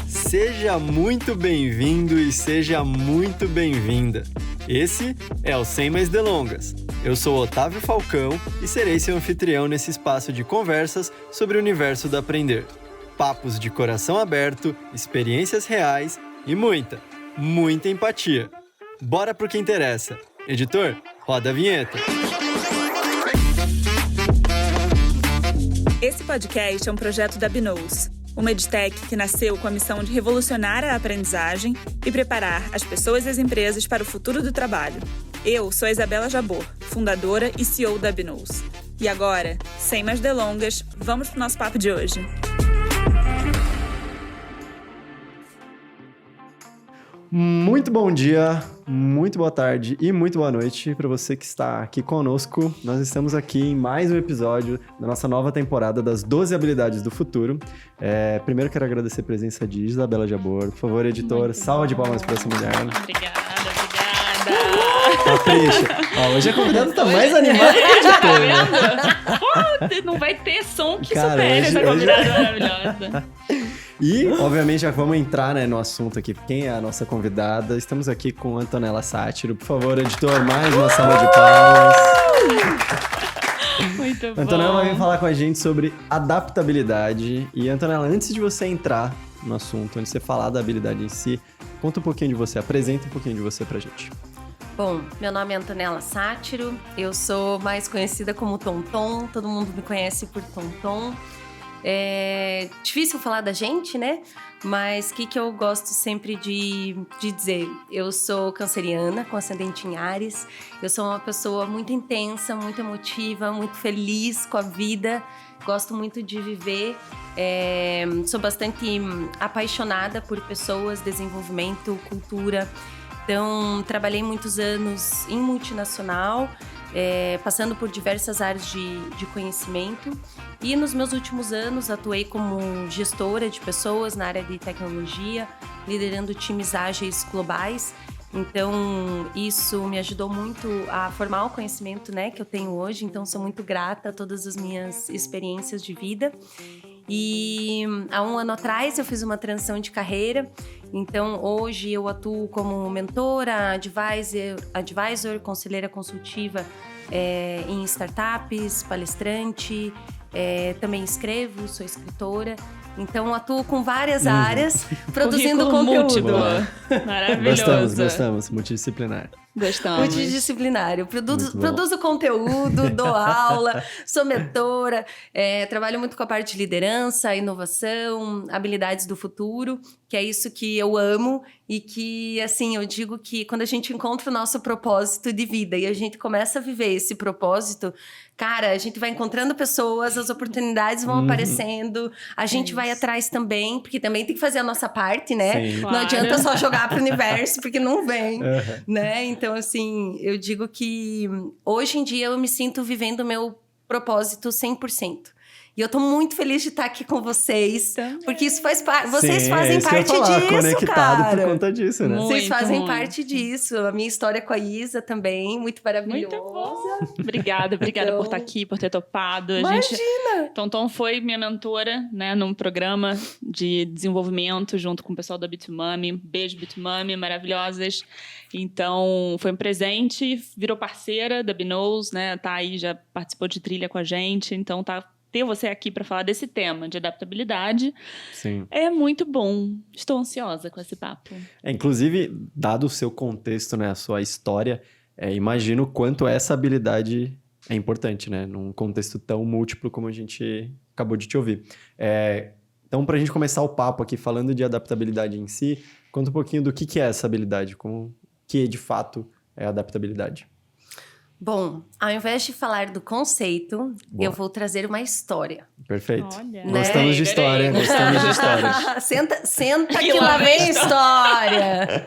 Seja muito bem-vindo e seja muito bem-vinda. Esse é o Sem Mais Delongas. Eu sou Otávio Falcão e serei seu anfitrião nesse espaço de conversas sobre o universo do aprender. Papos de coração aberto, experiências reais e muita empatia. Bora pro que interessa. Editor, roda a vinheta. Esse podcast é um projeto da Binous, uma edtech que nasceu com a missão de revolucionar a aprendizagem e preparar as pessoas e as empresas para o futuro do trabalho. Eu sou a Isabela Jabor, fundadora e CEO da Binous. E agora, sem mais delongas, vamos para o nosso papo de hoje. Muito bom dia, muito boa tarde e muito boa noite para você que está aqui conosco. Nós estamos aqui em mais um episódio da nossa nova temporada das 12 habilidades do futuro. Primeiro quero agradecer a presença de Isabela Jabor. Por favor, editor, salva de palmas para essa mulher. Obrigada. Capricha. Hoje a convidada tá mais animada que a editor. Não vai ter som que Cara, supere essa convidada maravilhosa. E, obviamente, já vamos entrar no assunto aqui. Quem é a nossa convidada? Estamos aqui com Antonella Sátiro. Por favor, editor, mais uma salva de palmas. Muito bom. Antonella vai vir falar com a gente sobre adaptabilidade. E, Antonella, antes de você entrar no assunto, antes de você falar da habilidade em si, conta um pouquinho de você, apresenta um pouquinho de você pra gente. Bom, meu nome é Antonella Sátiro, eu sou mais conhecida como Tonton, todo mundo me conhece por Tonton. É difícil falar da gente, né? Mas o que eu gosto sempre de dizer? Eu sou canceriana, com ascendente em Áries. Eu sou uma pessoa muito intensa, muito emotiva, muito feliz com a vida. Gosto muito de viver. Sou bastante apaixonada por pessoas, desenvolvimento, cultura. Então, trabalhei muitos anos em multinacional, passando por diversas áreas de conhecimento. E nos meus últimos anos, atuei como gestora de pessoas na área de tecnologia, liderando times ágeis globais. Então, isso me ajudou muito a formar o conhecimento, né, que eu tenho hoje. Então, sou muito grata a todas as minhas experiências de vida. E há um ano atrás eu fiz uma transição de carreira. Então, hoje eu atuo como mentora, advisor, conselheira consultiva em startups, palestrante, também escrevo, sou escritora. Então, atuo com várias áreas, produzindo conteúdo. Maravilhoso. Gostamos. Multidisciplinar. Gostamos. Multidisciplinar. Eu produzo conteúdo, dou aula, sou mentora, trabalho muito com a parte de liderança, inovação, habilidades do futuro, que é isso que eu amo e que, assim, eu digo que quando a gente encontra o nosso propósito de vida e a gente começa a viver esse propósito, cara, a gente vai encontrando pessoas, as oportunidades vão aparecendo, a gente vai atrás também, porque também tem que fazer a nossa parte, né? Sim. Não adianta só jogar pro universo, porque não vem, né? Então, assim, eu digo que hoje em dia eu me sinto vivendo o meu propósito 100%. E eu tô muito feliz de estar aqui com vocês, porque isso faz parte. Vocês fazem parte disso, conectado cara. por conta disso, né? Vocês fazem muito. parte disso. A minha história com a Isa também, muito maravilhosa. Muito bom. Obrigada Então, por estar aqui, por ter topado. Imagina! Tonton foi minha mentora, né, num programa de desenvolvimento junto com o pessoal da Bitumami. Beijo, Bitumami, maravilhosas. Então, foi um presente, virou parceira da Binous, né? Tá aí, já participou de trilha com a gente. Então, ter você aqui para falar desse tema de adaptabilidade. Sim. É muito bom. Estou ansiosa com esse papo. Inclusive, dado o seu contexto, né, a sua história, imagino o quanto essa habilidade é importante, né? Num contexto tão múltiplo como a gente acabou de te ouvir. Então, para a gente começar o papo aqui falando de adaptabilidade em si, conta um pouquinho do que é essa habilidade, como que de fato é a adaptabilidade. Bom, ao invés de falar do conceito, eu vou trazer uma história. Perfeito. Olha. Gostamos de história, gostamos de história. Senta que lá vem história!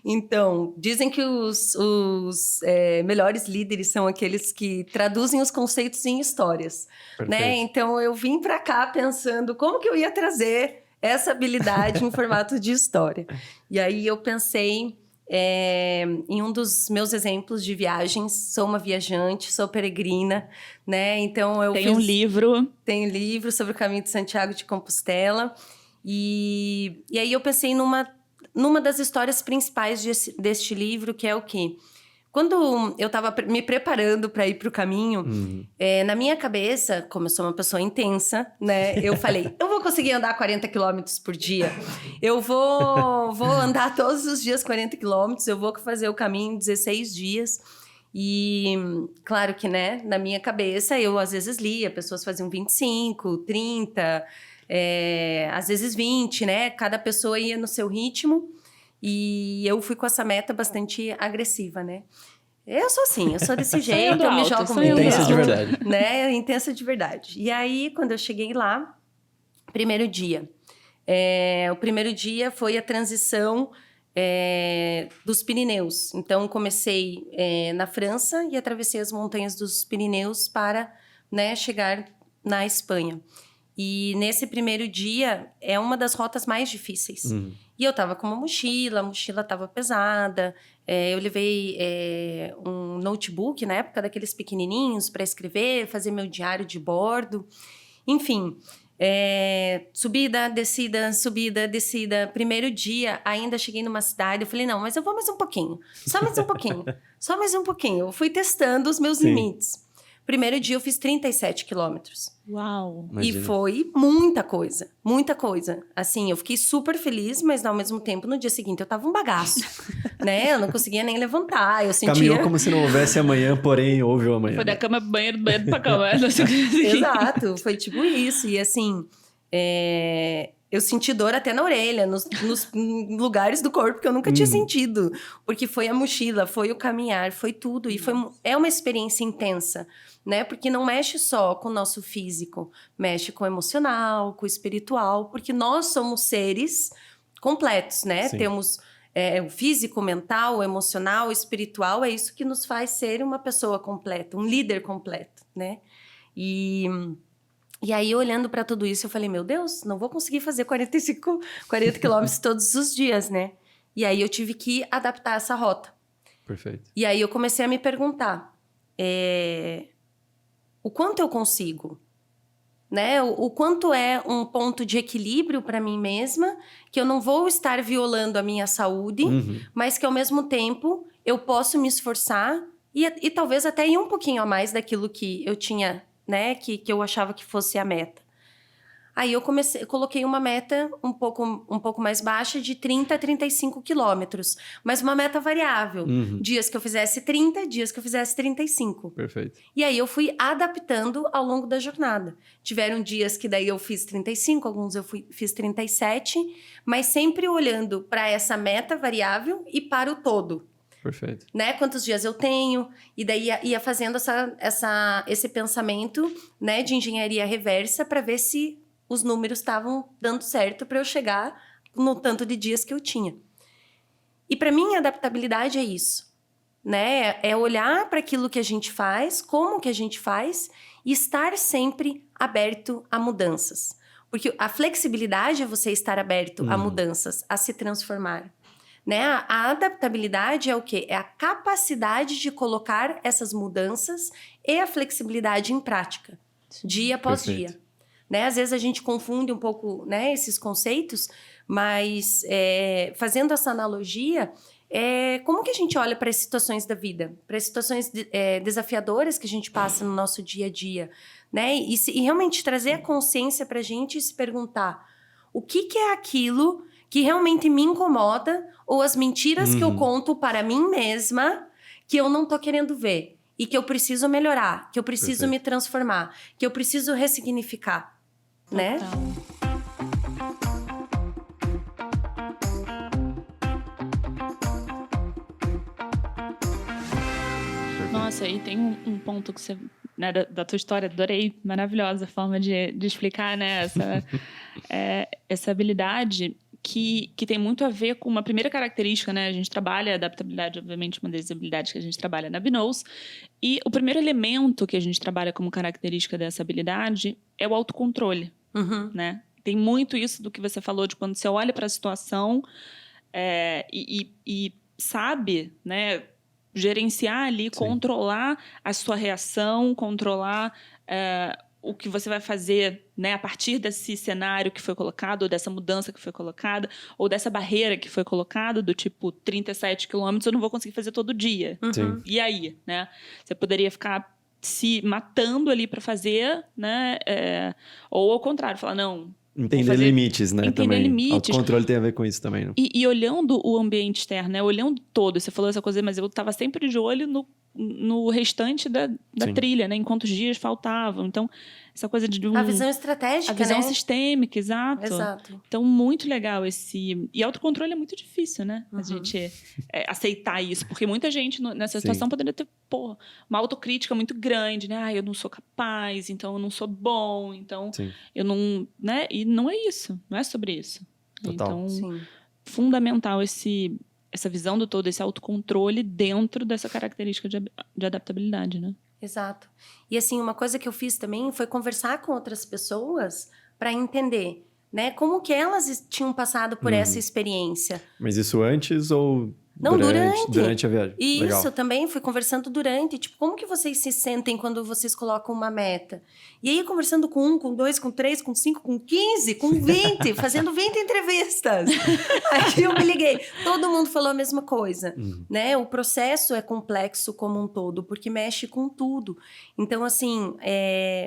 Então, dizem que os melhores líderes são aqueles que traduzem os conceitos em histórias, né? Então, eu vim para cá pensando como que eu ia trazer essa habilidade em formato de história. E aí, eu pensei em um dos meus exemplos de viagens, sou uma viajante, sou peregrina, né? Então Tenho livro sobre o caminho de Santiago de Compostela. E aí eu pensei numa das histórias principais deste livro, que é o quê? Quando eu estava me preparando para ir para o caminho, na minha cabeça, como eu sou uma pessoa intensa, né? Eu falei, eu vou conseguir andar 40 quilômetros por dia. Eu vou andar todos os dias 40 quilômetros, eu vou fazer o caminho em 16 dias. E claro que, né, na minha cabeça, eu às vezes lia, pessoas faziam 25, 30, às vezes 20, né? Cada pessoa ia no seu ritmo. E eu fui com essa meta bastante agressiva, né? Eu sou assim, eu sou desse jeito, eu me jogo mesmo. Intensa de verdade. Né? Intensa de verdade. E aí, quando eu cheguei lá, primeiro dia. O primeiro dia foi a transição dos Pirineus. Então, comecei na França e atravessei as montanhas dos Pirineus para, né, chegar na Espanha. E nesse primeiro dia, é uma das rotas mais difíceis. E eu tava com uma mochila, a mochila tava pesada. Eu levei um notebook, na época, daqueles pequenininhos, para escrever, fazer meu diário de bordo. Enfim, subida, descida. Primeiro dia, ainda cheguei numa cidade, eu falei, não, mas eu vou mais um pouquinho. Só mais um pouquinho. Só mais um pouquinho. Eu fui testando os meus limites. Primeiro dia eu fiz 37 quilômetros. Uau! Imagina. E foi muita coisa, muita coisa. Assim, eu fiquei super feliz, mas ao mesmo tempo, no dia seguinte, eu tava um bagaço, né? Eu não conseguia nem levantar, eu sentia... Caminhou como se não houvesse amanhã, porém houve o amanhã. Foi da cama pro banheiro, do banheiro pra cama. Exato, foi tipo isso. E assim, eu senti dor até na orelha, nos lugares do corpo que eu nunca tinha sentido. Porque foi a mochila, foi o caminhar, foi tudo. E é uma experiência intensa, né? Porque não mexe só com o nosso físico, mexe com o emocional, com o espiritual, porque nós somos seres completos, né? Sim. Temos o físico, o mental, o emocional, o espiritual, é isso que nos faz ser uma pessoa completa, um líder completo, né? E aí, olhando para tudo isso, eu falei, meu Deus, não vou conseguir fazer 40 quilômetros todos os dias, né? E aí, eu tive que adaptar essa rota. Perfeito. E aí, eu comecei a me perguntar, o quanto eu consigo? Né? O quanto é um ponto de equilíbrio para mim mesma, que eu não vou estar violando a minha saúde, mas que, ao mesmo tempo, eu posso me esforçar e talvez até ir um pouquinho a mais daquilo que eu tinha, né? Que eu achava que fosse a meta. Aí eu coloquei uma meta um pouco mais baixa de 30 a 35 quilômetros, mas uma meta variável. Dias que eu fizesse 30, dias que eu fizesse 35. Perfeito. E aí eu fui adaptando ao longo da jornada. Tiveram dias que daí eu fiz 35, alguns eu fiz 37, mas sempre olhando para essa meta variável e para o todo. Perfeito. Né? Quantos dias eu tenho, e daí ia fazendo esse pensamento, né, de engenharia reversa para ver se os números estavam dando certo para eu chegar no tanto de dias que eu tinha. E para mim, a adaptabilidade é isso, né? É olhar para aquilo que a gente faz, como que a gente faz, e estar sempre aberto a mudanças. Porque a flexibilidade é você estar aberto a mudanças, a se transformar. Né? A adaptabilidade é o quê? É a capacidade de colocar essas mudanças e a flexibilidade em prática, dia após dia. Né? Às vezes a gente confunde um pouco, né, esses conceitos, mas fazendo essa analogia, como que a gente olha para as situações da vida, para as situações desafiadoras que a gente passa no nosso dia a dia, né? E realmente trazer a consciência para a gente e se perguntar o que é aquilo que realmente me incomoda ou as mentiras que eu conto para mim mesma que eu não tô querendo ver e que eu preciso melhorar, que eu preciso me transformar, que eu preciso ressignificar, né? Nossa, e tem um ponto que você, né, da tua história, adorei, maravilhosa forma de explicar, né, essa habilidade que tem muito a ver com uma primeira característica, né? A gente trabalha a adaptabilidade, obviamente, uma das habilidades que a gente trabalha na Binose. E o primeiro elemento que a gente trabalha como característica dessa habilidade é o autocontrole, né? Tem muito isso do que você falou, de quando você olha para a situação e sabe, né, gerenciar ali, controlar a sua reação, controlar o que você vai fazer, né, a partir desse cenário que foi colocado, ou dessa mudança que foi colocada, ou dessa barreira que foi colocada, do tipo 37 quilômetros eu não vou conseguir fazer todo dia. Sim. E aí, né? Você poderia ficar se matando ali para fazer, né? Ou ao contrário, falar, não... Entender limites, né? Entender também. limites. Autocontrole tem a ver com isso também, né? E olhando o ambiente externo, né? Olhando todo. Você falou essa coisa, mas eu estava sempre de olho no restante da trilha, né? Em quantos dias faltavam. Então, essa coisa de... A visão estratégica, a visão né? sistêmica, exato. Então, muito legal esse... E autocontrole é muito difícil, né? A gente aceitar isso. Porque muita gente nessa situação poderia ter, uma autocrítica muito grande, né? Eu não sou capaz, então eu não sou bom, então eu não... Né? E não é isso. Não é sobre isso. Total. Então, fundamental essa visão do todo, esse autocontrole dentro dessa característica de adaptabilidade, né? Exato. E assim, uma coisa que eu fiz também foi conversar com outras pessoas para entender, né, como que elas tinham passado por essa experiência. Mas isso antes ou... Não, durante a viagem? Isso, legal. Também fui conversando durante. Tipo, como que vocês se sentem quando vocês colocam uma meta? E aí, conversando com 1, com 2, com 3, com 5, com 15, com 20, fazendo 20 entrevistas. Aí eu me liguei. Todo mundo falou a mesma coisa, né? O processo é complexo como um todo, porque mexe com tudo. Então, assim,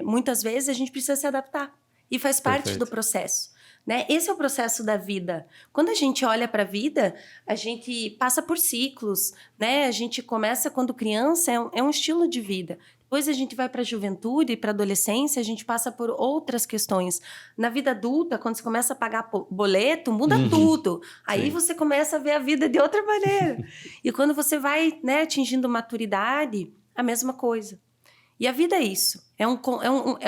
muitas vezes a gente precisa se adaptar. E faz parte do processo. Né? Esse é o processo da vida. Quando a gente olha para a vida, a gente passa por ciclos, né? A gente começa quando criança, é um estilo de vida. Depois a gente vai para a juventude, para a adolescência, a gente passa por outras questões. Na vida adulta, quando você começa a pagar boleto, muda tudo. Aí você começa a ver a vida de outra maneira. E quando você vai, né, atingindo maturidade, a mesma coisa. E a vida é isso. É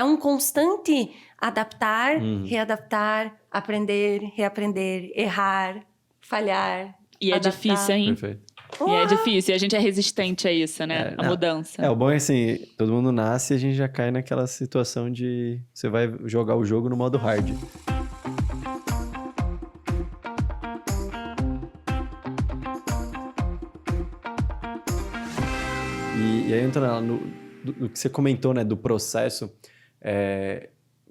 um constante adaptar, readaptar, aprender, reaprender, errar, falhar. E adaptar. É difícil, hein? Perfeito. E é difícil. E a gente é resistente a isso, né? A mudança. O bom é assim, todo mundo nasce e a gente já cai naquela situação de... Você vai jogar o jogo no modo hard. E aí, entrando no que você comentou, né, do processo,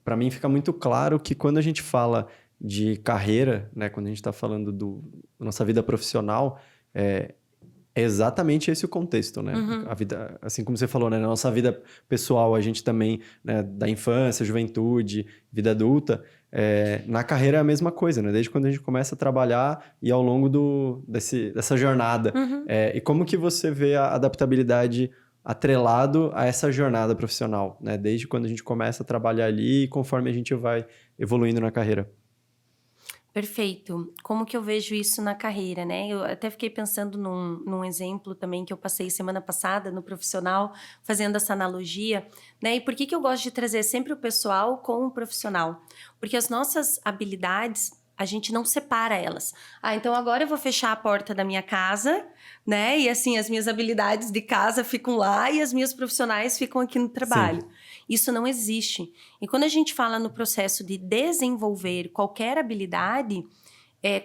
para mim fica muito claro que quando a gente fala de carreira, né, quando a gente está falando da nossa vida profissional, é exatamente esse o contexto, né? A vida, assim como você falou, né, na nossa vida pessoal, a gente também, né, da infância, juventude, vida adulta, na carreira é a mesma coisa, né? Desde quando a gente começa a trabalhar e ao longo dessa jornada. E como que você vê a adaptabilidade atrelado a essa jornada profissional, né? Desde quando a gente começa a trabalhar ali e conforme a gente vai evoluindo na carreira. Perfeito. Como que eu vejo isso na carreira, né? Eu até fiquei pensando num exemplo também que eu passei semana passada no profissional, fazendo essa analogia, né? E por que eu gosto de trazer sempre o pessoal com o profissional? Porque as nossas habilidades, a gente não separa elas. Então agora eu vou fechar a porta da minha casa, né? E assim, as minhas habilidades de casa ficam lá e as minhas profissionais ficam aqui no trabalho. Sim. Isso não existe. E quando a gente fala no processo de desenvolver qualquer habilidade,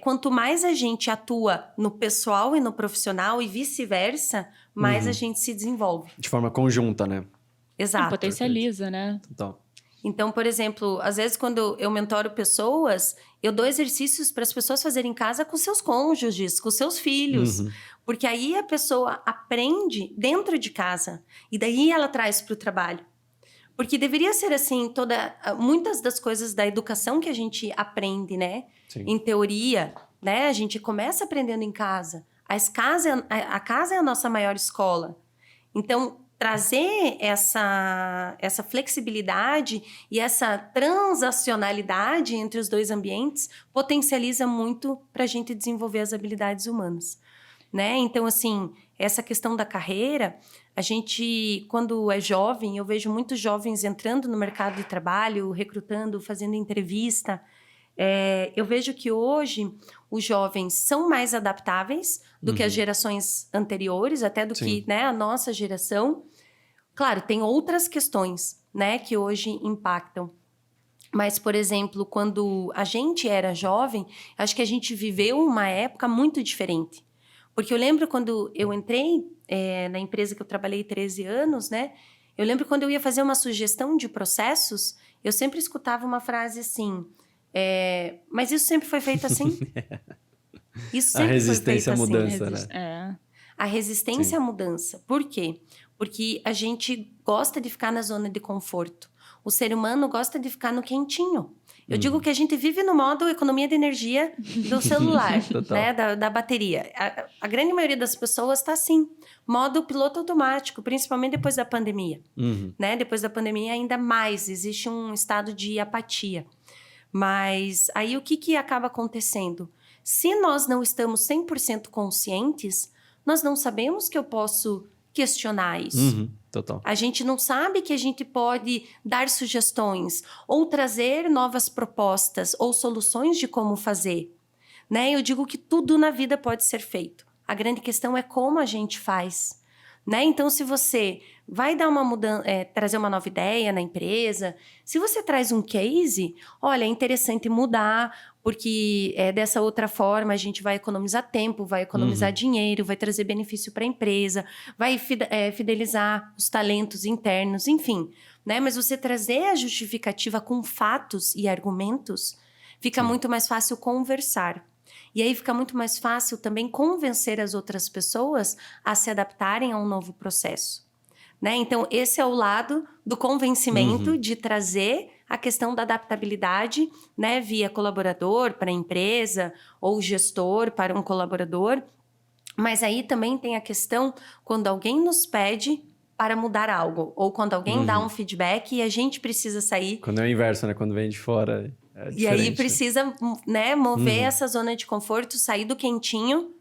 quanto mais a gente atua no pessoal e no profissional e vice-versa, mais a gente se desenvolve. De forma conjunta, né? Exato. Potencializa, né? Total. Então, por exemplo, às vezes quando eu mentoro pessoas, eu dou exercícios para as pessoas fazerem em casa com seus cônjuges, com seus filhos. Porque aí a pessoa aprende dentro de casa. E daí ela traz para o trabalho. Porque deveria ser assim, muitas das coisas da educação que a gente aprende, né? Sim. Em teoria, né? A gente começa aprendendo em casa. A casa é a nossa maior escola. Então, trazer essa flexibilidade e essa transacionalidade entre os dois ambientes potencializa muito para a gente desenvolver as habilidades humanas, né? Então, assim, essa questão da carreira, a gente, quando é jovem, eu vejo muitos jovens entrando no mercado de trabalho, recrutando, fazendo entrevista. Eu vejo que hoje os jovens são mais adaptáveis do que as gerações anteriores, até do que, né, a nossa geração. Claro, tem outras questões, né, que hoje impactam. Mas, por exemplo, quando a gente era jovem, acho que a gente viveu uma época muito diferente. Porque eu lembro quando eu entrei na empresa que eu trabalhei 13 anos, né? Eu lembro quando eu ia fazer uma sugestão de processos, eu sempre escutava uma frase assim, mas isso sempre foi feito assim? Isso sempre A resistência foi à feito mudança, assim. né? A resistência Sim. à mudança. Por quê? Porque a gente gosta de ficar na zona de conforto. O ser humano gosta de ficar no quentinho. Eu digo que a gente vive no modo economia de energia do celular, Total. né? Da bateria. A grande maioria das pessoas está assim. Modo piloto automático, principalmente depois da pandemia. Né? Depois da pandemia, ainda mais. Existe um estado de apatia. Mas aí o que acaba acontecendo? Se nós não estamos 100% conscientes, nós não sabemos que eu posso questionar isso. Total. A gente não sabe que a gente pode dar sugestões ou trazer novas propostas ou soluções de como fazer. Né? Eu digo que tudo na vida pode ser feito. A grande questão é como a gente faz. Né? Então, se você vai dar uma mudança, trazer uma nova ideia na empresa, se você traz um case, olha, é interessante mudar, porque dessa outra forma a gente vai economizar tempo, vai economizar dinheiro, vai trazer benefício para a empresa, vai fidelizar os talentos internos, enfim. Né? Mas você trazer a justificativa com fatos e argumentos, fica muito mais fácil conversar. E aí fica muito mais fácil também convencer as outras pessoas a se adaptarem a um novo processo. Né? Então, esse é o lado do convencimento, de trazer a questão da adaptabilidade, né? Via colaborador para a empresa ou gestor para um colaborador. Mas aí também tem a questão quando alguém nos pede para mudar algo, ou quando alguém dá um feedback e a gente precisa sair. Quando é o inverso, né? Quando vem de fora... E aí precisa, né, mover essa zona de conforto, sair do quentinho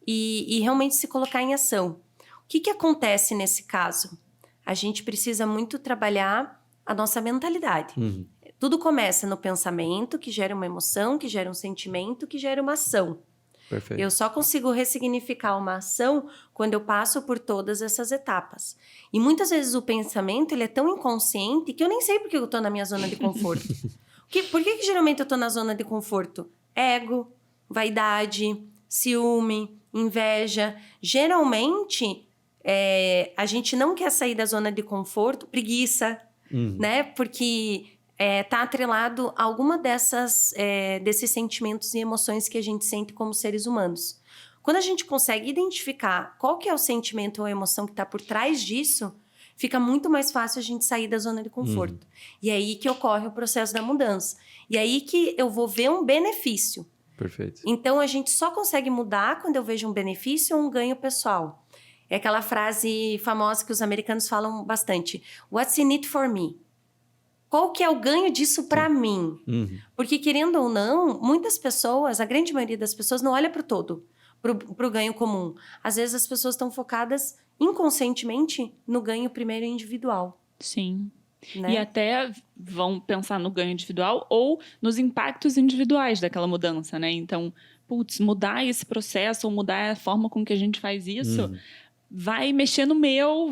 e realmente se colocar em ação. O que acontece nesse caso? A gente precisa muito trabalhar a nossa mentalidade. Tudo começa no pensamento, que gera uma emoção, que gera um sentimento, que gera uma ação. Perfeito. Eu só consigo ressignificar uma ação quando eu passo por todas essas etapas. E muitas vezes o pensamento ele é tão inconsciente que eu nem sei porque eu estou na minha zona de conforto. Por que geralmente eu tô na zona de conforto? Ego, vaidade, ciúme, inveja. Geralmente, a gente não quer sair da zona de conforto, preguiça, né? Porque tá atrelado a alguma desses sentimentos e emoções que a gente sente como seres humanos. Quando a gente consegue identificar qual que é o sentimento ou a emoção que está por trás disso, fica muito mais fácil a gente sair da zona de conforto. E é aí que ocorre o processo da mudança. E é aí que eu vou ver um benefício. Perfeito. Então, a gente só consegue mudar quando eu vejo um benefício ou um ganho pessoal. É aquela frase famosa que os americanos falam bastante. What's in it for me? Qual que é o ganho disso para mim? Porque, querendo ou não, muitas pessoas, a grande maioria das pessoas, não olha para o todo, para o ganho comum. Às vezes, as pessoas estão focadas inconscientemente no ganho primeiro individual. Sim. Né? E até vão pensar no ganho individual ou nos impactos individuais daquela mudança, né? Então, mudar esse processo ou mudar a forma com que a gente faz isso... vai mexer no meu,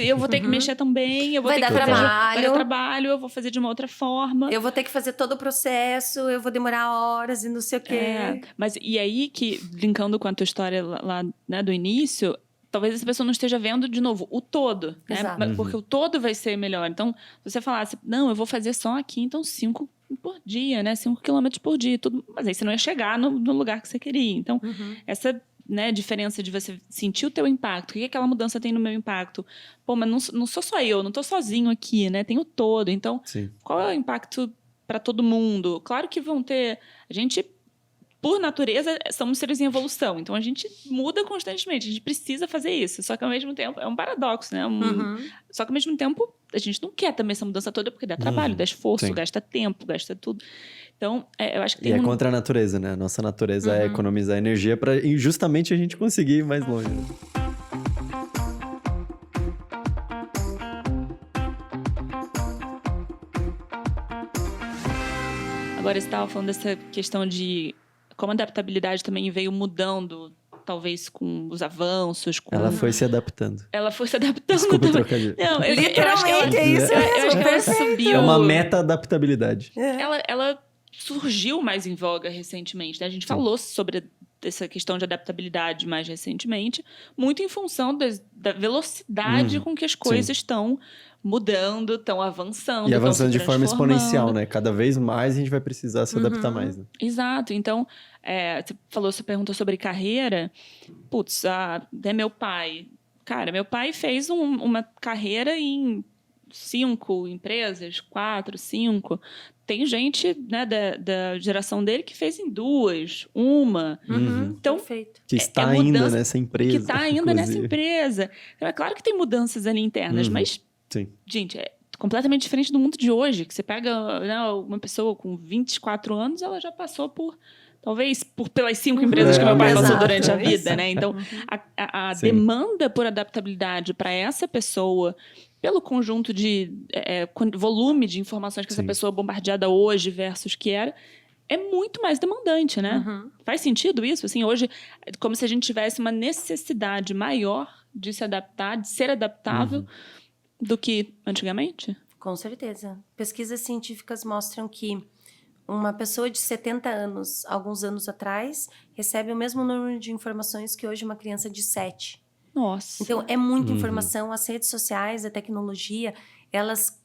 eu vou ter que mexer também, eu vou vai ter dar que fazer trabalho. Vai dar trabalho, eu vou fazer de uma outra forma. Eu vou ter que fazer todo o processo, eu vou demorar horas e não sei o quê. Mas e aí que, linkando com a tua história lá né, do início, talvez essa pessoa não esteja vendo, de novo, o todo. Né? Porque o todo vai ser melhor. Então, se você falasse, não, eu vou fazer só aqui, então 5 por dia, né? 5 quilômetros por dia. Tudo, mas aí você não ia chegar no lugar que você queria. Então, essa... né, diferença de você sentir o teu impacto, o que aquela mudança tem no meu impacto. Pô, mas não sou só eu, não tô sozinho aqui, né? Tem o todo. Então, qual é o impacto para todo mundo? Claro que vão ter... A gente, por natureza, somos seres em evolução. Então, a gente muda constantemente. A gente precisa fazer isso. Só que, ao mesmo tempo, é um paradoxo, né? Só que, ao mesmo tempo, a gente não quer também essa mudança toda porque dá trabalho, dá esforço, gasta tempo, gasta tudo. Então, eu acho que tem é contra a natureza, né? A nossa natureza é economizar energia para justamente a gente conseguir ir mais longe. Agora, você estava falando dessa questão de como a adaptabilidade também veio mudando, talvez com os avanços. Ela foi se adaptando. Ela foi se adaptando. Desculpa o trocadilho. Não, literalmente, é isso mesmo. Eu acho que ela subiu. É uma meta-adaptabilidade. Ela surgiu mais em voga recentemente, né? A gente falou sobre dessa questão de adaptabilidade mais recentemente, muito em função da velocidade com que as coisas estão mudando, estão avançando. E avançando de se forma transformando. exponencial, né? Cada vez mais a gente vai precisar se adaptar mais, né? Exato. Então, você perguntou sobre carreira. Putz, até meu pai. Cara, meu pai fez uma carreira em 5 empresas, 4, 5. Tem gente, né, da geração dele que fez em 2, 1. Então, Perfeito. Que está ainda nessa empresa. Que está ainda nessa empresa. Então, é claro que tem mudanças ali internas, mas, Sim. gente, é completamente diferente do mundo de hoje, que você pega, né, uma pessoa com 24 anos, ela já passou por... Talvez pelas 5 empresas que meu pai passou durante a vida, né? Então, a demanda por adaptabilidade para essa pessoa, pelo conjunto de volume de informações que essa pessoa é bombardeada hoje versus que era, é muito mais demandante, né? Faz sentido isso? Assim, hoje, como se a gente tivesse uma necessidade maior de se adaptar, de ser adaptável do que antigamente? Com certeza. Pesquisas científicas mostram que uma pessoa de 70 anos, alguns anos atrás, recebe o mesmo número de informações que hoje uma criança de 7. Nossa. Então, é muita informação. As redes sociais, a tecnologia, elas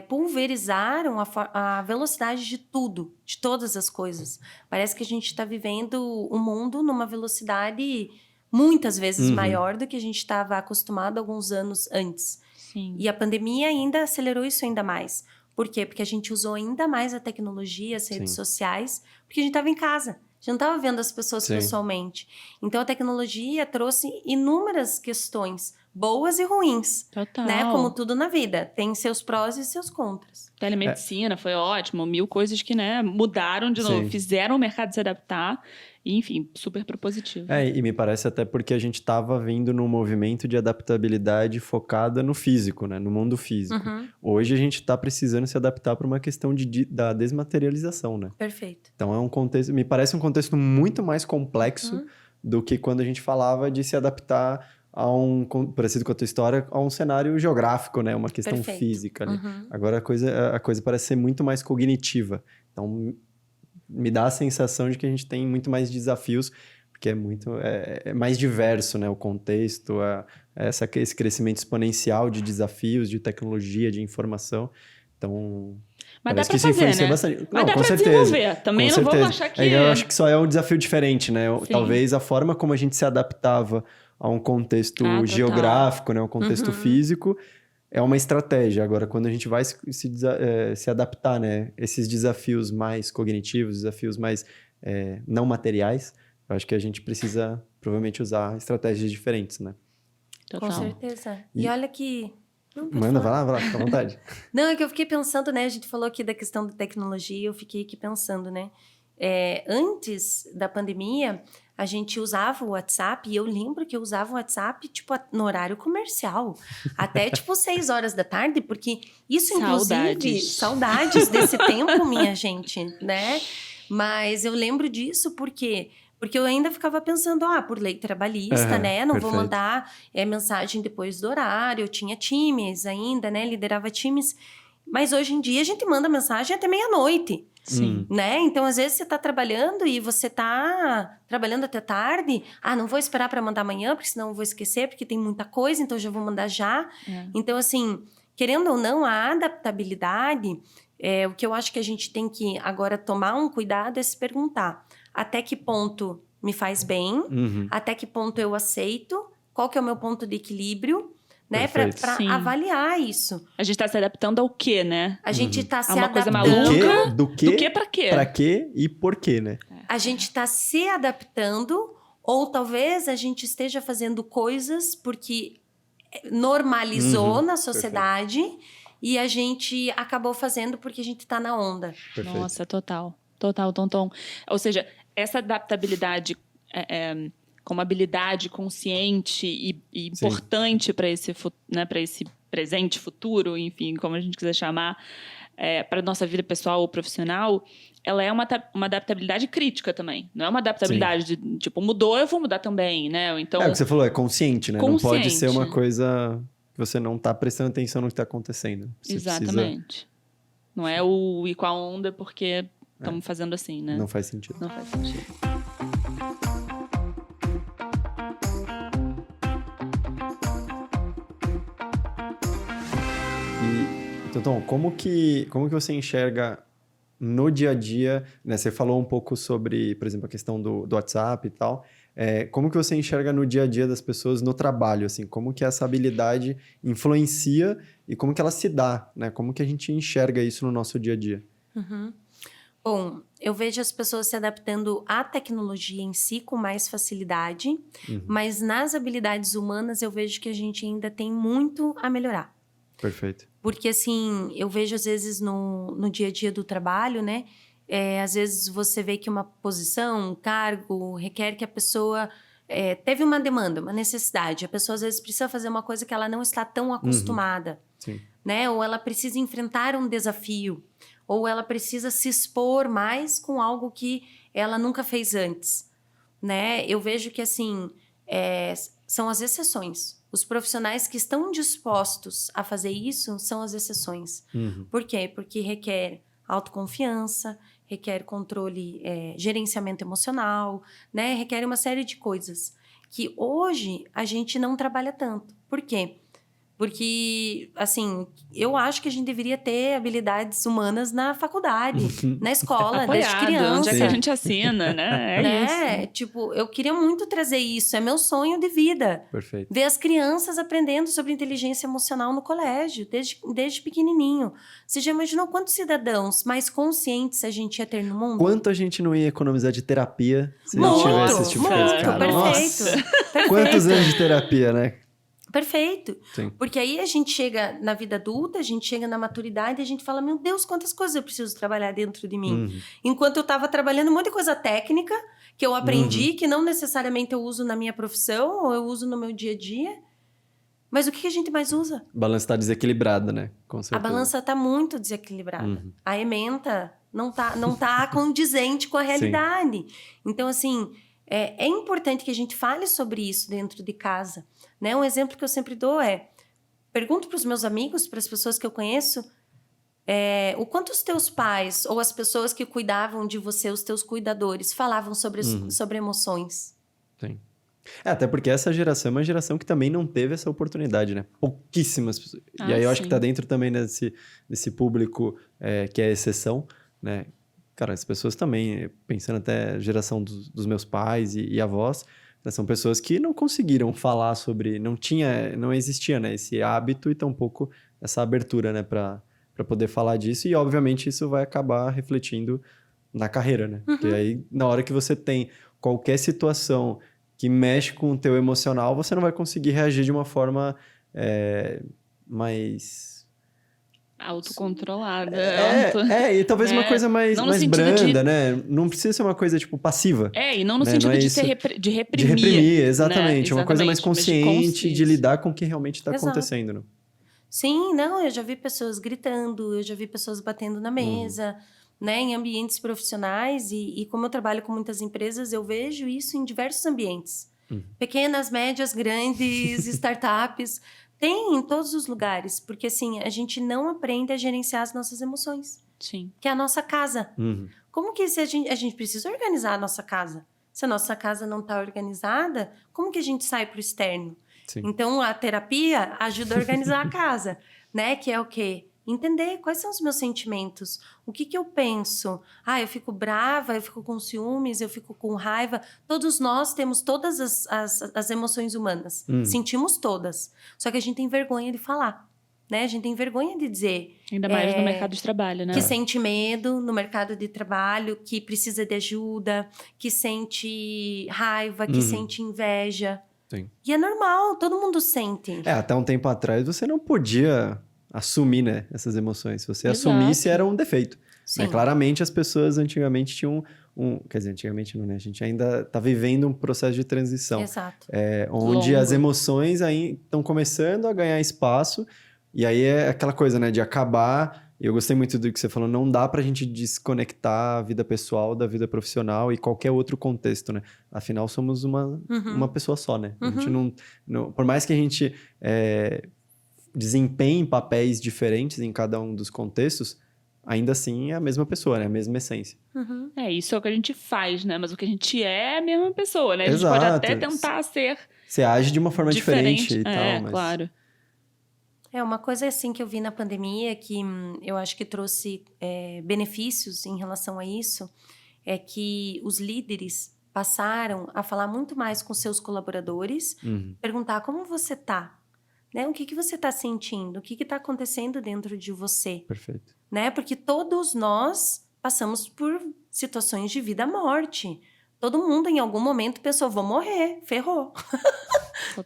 pulverizaram a velocidade de tudo, de todas as coisas. Parece que a gente está vivendo o mundo numa velocidade muitas vezes maior do que a gente estava acostumado alguns anos antes. Sim. E a pandemia ainda acelerou isso ainda mais. Por quê? Porque a gente usou ainda mais a tecnologia, as redes sociais, porque a gente estava em casa. A gente não estava vendo as pessoas pessoalmente. Então, a tecnologia trouxe inúmeras questões, boas e ruins. Total. Né? Como tudo na vida. Tem seus prós e seus contras. Telemedicina foi ótimo. 1000 coisas que, né, mudaram de novo. Fizeram o mercado se adaptar. E, enfim, super propositivo. E me parece até porque a gente estava vindo num movimento de adaptabilidade focada no físico, né? No mundo físico. Hoje a gente está precisando se adaptar para uma questão da desmaterialização, né? Perfeito. Então é um contexto, me parece um contexto muito mais complexo do que quando a gente falava de se adaptar a parecido com a tua história, a um cenário geográfico, né? Uma questão física ali. Agora a coisa parece ser muito mais cognitiva. Então me dá a sensação de que a gente tem muito mais desafios, porque é mais diverso, né? O contexto, esse crescimento exponencial de desafios, de tecnologia, de informação. Então, mas parece dá pra que isso fazer, influencia né? bastante. Mas Não, dá com pra certeza. desenvolver. Também com não certeza. vamos achar que... Eu acho que só é um desafio diferente, né? Sim. Talvez a forma como a gente se adaptava a um contexto geográfico, né? Um contexto físico, é uma estratégia. Agora, quando a gente vai se adaptar, né? Esses desafios mais cognitivos, desafios mais não materiais, eu acho que a gente precisa, provavelmente, usar estratégias diferentes, né? Total. Com certeza. E olha que... Vai lá, fica à vontade. Não, é que eu fiquei pensando, né? A gente falou aqui da questão da tecnologia, eu fiquei aqui pensando, né? Antes da pandemia, a gente usava o WhatsApp, e eu lembro que eu usava o WhatsApp, tipo, no horário comercial. Até, tipo, 6 horas da tarde, porque isso, inclusive... Saudades desse tempo, minha gente, né? Mas eu lembro disso porque eu ainda ficava pensando, por lei trabalhista, né? Não vou mandar mensagem depois do horário. Eu tinha times ainda, né? Liderava times. Mas hoje em dia a gente manda mensagem até meia-noite. Sim. Né? Então, às vezes, você está trabalhando e você está trabalhando até tarde. Não vou esperar para mandar amanhã, porque senão eu vou esquecer, porque tem muita coisa, então eu já vou mandar já. Então, assim, querendo ou não, a adaptabilidade... o que eu acho que a gente tem que agora tomar um cuidado é se perguntar até que ponto me faz bem, até que ponto eu aceito, qual que é o meu ponto de equilíbrio, né? Para avaliar isso. A gente está se adaptando ao quê, né? A gente está se uma adaptando... coisa maluca. Do que para quê? Para quê e por quê, né? A gente está se adaptando, ou talvez a gente esteja fazendo coisas porque normalizou na sociedade... E a gente acabou fazendo porque a gente tá na onda. Perfeito. Nossa, total. Total, Tonton. Ou seja, essa adaptabilidade como habilidade consciente e importante para esse, né, para esse presente, futuro, enfim, como a gente quiser chamar, para a nossa vida pessoal ou profissional, ela é uma adaptabilidade crítica também. Não é uma adaptabilidade de, tipo, mudou, eu vou mudar também, né? Então, o que você falou, é consciente, né? Consciente. Não pode ser uma coisa... Você não está prestando atenção no que está acontecendo. Você exatamente. Não é o ir com a onda porque estamos fazendo assim, né? Não faz sentido. Não faz sentido. Então, como que você enxerga no dia a dia, né? Você falou um pouco sobre, por exemplo, a questão do WhatsApp e tal. Como que você enxerga no dia a dia das pessoas no trabalho, assim? Como que essa habilidade influencia e como que ela se dá, né? Como que a gente enxerga isso no nosso dia a dia? Uhum. Bom, eu vejo as pessoas se adaptando à tecnologia em si com mais facilidade, mas nas habilidades humanas eu vejo que a gente ainda tem muito a melhorar. Perfeito. Porque, assim, eu vejo às vezes no dia a dia do trabalho, né? Às vezes você vê que uma posição, um cargo, requer que a pessoa teve uma demanda, uma necessidade. A pessoa às vezes precisa fazer uma coisa que ela não está tão acostumada, Sim. né? Ou ela precisa enfrentar um desafio, ou ela precisa se expor mais com algo que ela nunca fez antes, né? Eu vejo que, assim, são as exceções. Os profissionais que estão dispostos a fazer isso são as exceções. Por quê? Porque requer autoconfiança, requer controle, gerenciamento emocional, né? Requer uma série de coisas que hoje a gente não trabalha tanto. Por quê? Porque, assim, eu acho que a gente deveria ter habilidades humanas na faculdade, na escola, desde Apoiado, criança. onde é que a gente assina, né? né? Isso. Tipo, eu queria muito trazer isso, é meu sonho de vida. Perfeito. Ver as crianças aprendendo sobre inteligência emocional no colégio, desde pequenininho. Você já imaginou quantos cidadãos mais conscientes a gente ia ter no mundo? Quanto a gente não ia economizar de terapia se a Muito, gente tivesse esse tipo de coisa? Cara, perfeito. nossa! Perfeito. Quantos anos de terapia, né? Perfeito. Sim. Porque aí a gente chega na vida adulta, a gente chega na maturidade e a gente fala, meu Deus, quantas coisas eu preciso trabalhar dentro de mim. Enquanto eu estava trabalhando um monte de coisa técnica que eu aprendi, que não necessariamente eu uso na minha profissão ou eu uso no meu dia a dia. Mas o que a gente mais usa? A balança está desequilibrada, né? Com certeza. A balança está muito desequilibrada. A ementa não tá condizente com a realidade. Então, assim, é importante que a gente fale sobre isso dentro de casa. Né? Um exemplo que eu sempre dou pergunto para os meus amigos, para as pessoas que eu conheço, o quanto os teus pais ou as pessoas que cuidavam de você, os teus cuidadores, falavam sobre emoções. Sim. Até porque essa geração é uma geração que também não teve essa oportunidade, né? Pouquíssimas pessoas. E aí eu acho que tá dentro também desse público que é exceção, né? Cara, as pessoas também, pensando até a geração dos meus pais e avós, né, são pessoas que não conseguiram falar sobre... Não existia, né, esse hábito e tampouco essa abertura, né, para poder falar disso. E, obviamente, isso vai acabar refletindo na carreira, né? Porque aí, na hora que você tem qualquer situação que mexe com o teu emocional, você não vai conseguir reagir de uma forma mais... autocontrolada. E talvez uma coisa mais branda, né? Não precisa ser uma coisa, tipo, passiva. E não no né? sentido não é de isso, reprimir. De reprimir, exatamente. Né? Uma coisa mais consciente de lidar com o que realmente está Exato. acontecendo. Né? Sim, não, eu já vi pessoas gritando, eu já vi pessoas batendo na mesa, né? Em ambientes profissionais. E como eu trabalho com muitas empresas, eu vejo isso em diversos ambientes. Pequenas, médias, grandes, startups... Tem em todos os lugares, porque assim, a gente não aprende a gerenciar as nossas emoções. Sim. Que é a nossa casa. Como que se a gente precisa organizar a nossa casa? Se a nossa casa não está organizada, como que a gente sai para o externo? Sim. Então, a terapia ajuda a organizar a casa, né? Que é o quê? Entender quais são os meus sentimentos. O que eu penso? Eu fico brava, eu fico com ciúmes, eu fico com raiva. Todos nós temos todas as emoções humanas. Sentimos todas. Só que a gente tem vergonha de falar. Né? A gente tem vergonha de dizer... Ainda mais no mercado de trabalho, né? Que sente medo no mercado de trabalho, que precisa de ajuda, que sente raiva, que sente inveja. Sim. E é normal, todo mundo sente. Até um tempo atrás você não podia assumir, né, essas emoções. Se você Exato. assumisse, era um defeito. Sim. Né? Claramente, as pessoas antigamente tinham quer dizer, antigamente não, né? A gente ainda está vivendo um processo de transição. Exato. Onde Longo. as emoções aí estão começando a ganhar espaço. E aí é aquela coisa, né? De acabar... Eu gostei muito do que você falou. Não dá pra gente desconectar a vida pessoal da vida profissional e qualquer outro contexto, né? Afinal, somos uma pessoa só, né? A gente não... Por mais que a gente... desempenhe papéis diferentes em cada um dos contextos, ainda assim é a mesma pessoa, né? A mesma essência. Isso é o que a gente faz, né? Mas o que a gente é a mesma pessoa, né? A gente Exato. pode até tentar ser Você age de uma forma diferente e tal, mas... claro. Uma coisa assim que eu vi na pandemia que eu acho que trouxe benefícios em relação a isso é que os líderes passaram a falar muito mais com seus colaboradores, perguntar como você tá, né? O que você tá sentindo? O que tá acontecendo dentro de você? Perfeito. Né? Porque todos nós passamos por situações de vida-morte. Todo mundo, em algum momento, pensou, vou morrer, ferrou.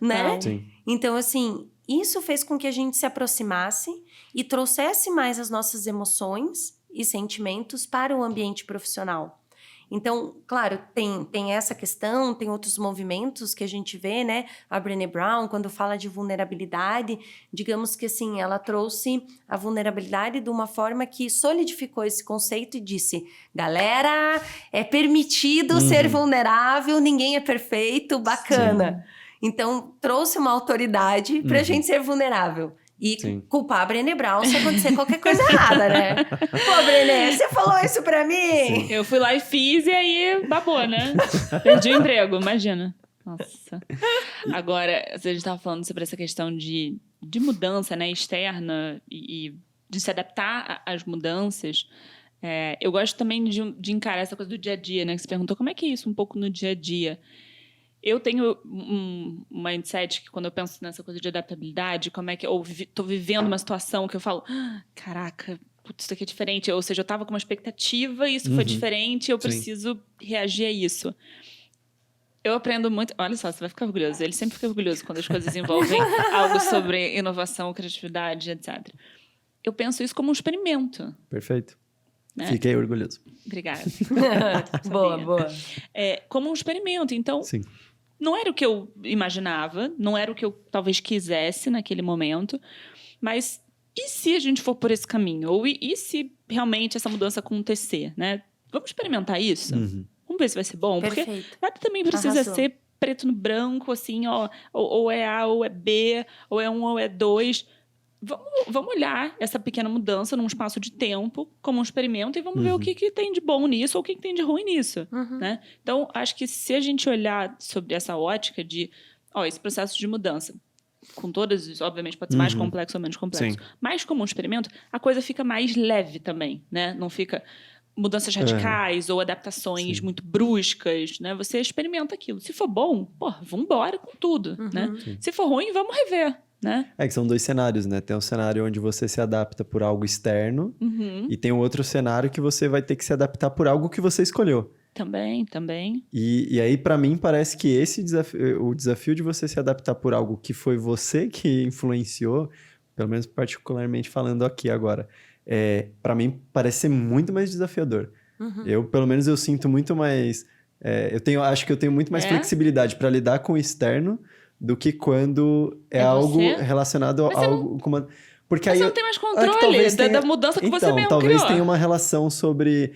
Né? Sim. Então, assim, isso fez com que a gente se aproximasse e trouxesse mais as nossas emoções e sentimentos para o ambiente profissional. Então, claro, tem essa questão, tem outros movimentos que a gente vê, né? A Brené Brown, quando fala de vulnerabilidade, digamos que assim, ela trouxe a vulnerabilidade de uma forma que solidificou esse conceito e disse, galera, é permitido ser vulnerável, ninguém é perfeito, bacana. Sim. Então, trouxe uma autoridade pra gente ser vulnerável. E culpar a Brené Brown se acontecer qualquer coisa errada, né? Pô, Brené, você falou isso pra mim? Sim. Eu fui lá e fiz e aí babou, né? Perdi o emprego, imagina. Nossa. Agora, a gente tava falando sobre essa questão de mudança, né? Externa e de se adaptar às mudanças. Eu gosto também de encarar essa coisa do dia a dia, né? Que você perguntou como é que é isso um pouco no dia a dia. Eu tenho um mindset que quando eu penso nessa coisa de adaptabilidade, como é que eu tô vivendo uma situação que eu falo, caraca, putz, isso aqui é diferente. Ou seja, eu tava com uma expectativa e isso foi diferente, eu preciso reagir a isso. Eu aprendo muito... Olha só, você vai ficar orgulhoso. Ele sempre fica orgulhoso quando as coisas envolvem algo sobre inovação, criatividade, etc. Eu penso isso como um experimento. Perfeito. Né? Fiquei orgulhoso. Obrigada. Boa. Como um experimento. Então... Sim. Não era o que eu imaginava, não era o que eu talvez quisesse naquele momento, mas e se a gente for por esse caminho? Ou e se realmente essa mudança acontecer, né? Vamos experimentar isso? Vamos ver se vai ser bom? Perfeito. Porque nada também precisa ser preto no branco, assim, ó, ou é A ou é B, ou é 1 ou é 2. Vamos olhar essa pequena mudança num espaço de tempo como um experimento e vamos ver o que tem de bom nisso ou o que tem de ruim nisso, né? Então, acho que se a gente olhar sobre essa ótica de, esse processo de mudança, com todas, obviamente, pode ser mais complexo ou menos complexo, mas como um experimento, a coisa fica mais leve também, né? Não fica mudanças radicais ou adaptações muito bruscas, né? Você experimenta aquilo. Se for bom, vamos embora com tudo, né? Se for ruim, vamos rever. Né? Que são dois cenários, né? Tem um cenário onde você se adapta por algo externo e tem um outro cenário que você vai ter que se adaptar por algo que você escolheu. Também. E aí, pra mim, parece que o desafio de você se adaptar por algo que foi você que influenciou, pelo menos particularmente falando aqui agora, pra mim parece ser muito mais desafiador. Pelo menos, eu sinto muito mais... acho que eu tenho muito mais flexibilidade pra lidar com o externo do que quando algo relacionado a algo... Porque mas aí você não tem mais controle da mudança que você mesmo talvez criou. tenha uma relação sobre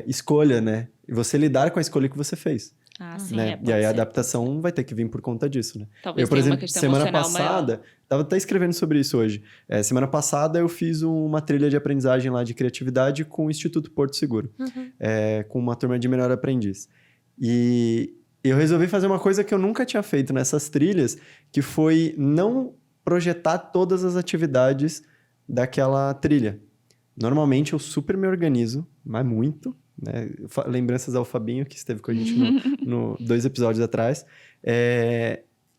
escolha, né? E você lidar com a escolha que você fez. Sim, né? E aí a adaptação vai ter que vir por conta disso, né? Talvez por tenha exemplo, uma questão semana emocional passada, maior. Tava até escrevendo sobre isso hoje. Semana passada eu fiz uma trilha de aprendizagem lá de criatividade com o Instituto Porto Seguro. Com uma turma de menor aprendiz. E eu resolvi fazer uma coisa que eu nunca tinha feito nessas trilhas, que foi não projetar todas as atividades daquela trilha. Normalmente eu super me organizo, mas muito, né? Lembranças ao Fabinho, que esteve com a gente no 2 episódios atrás.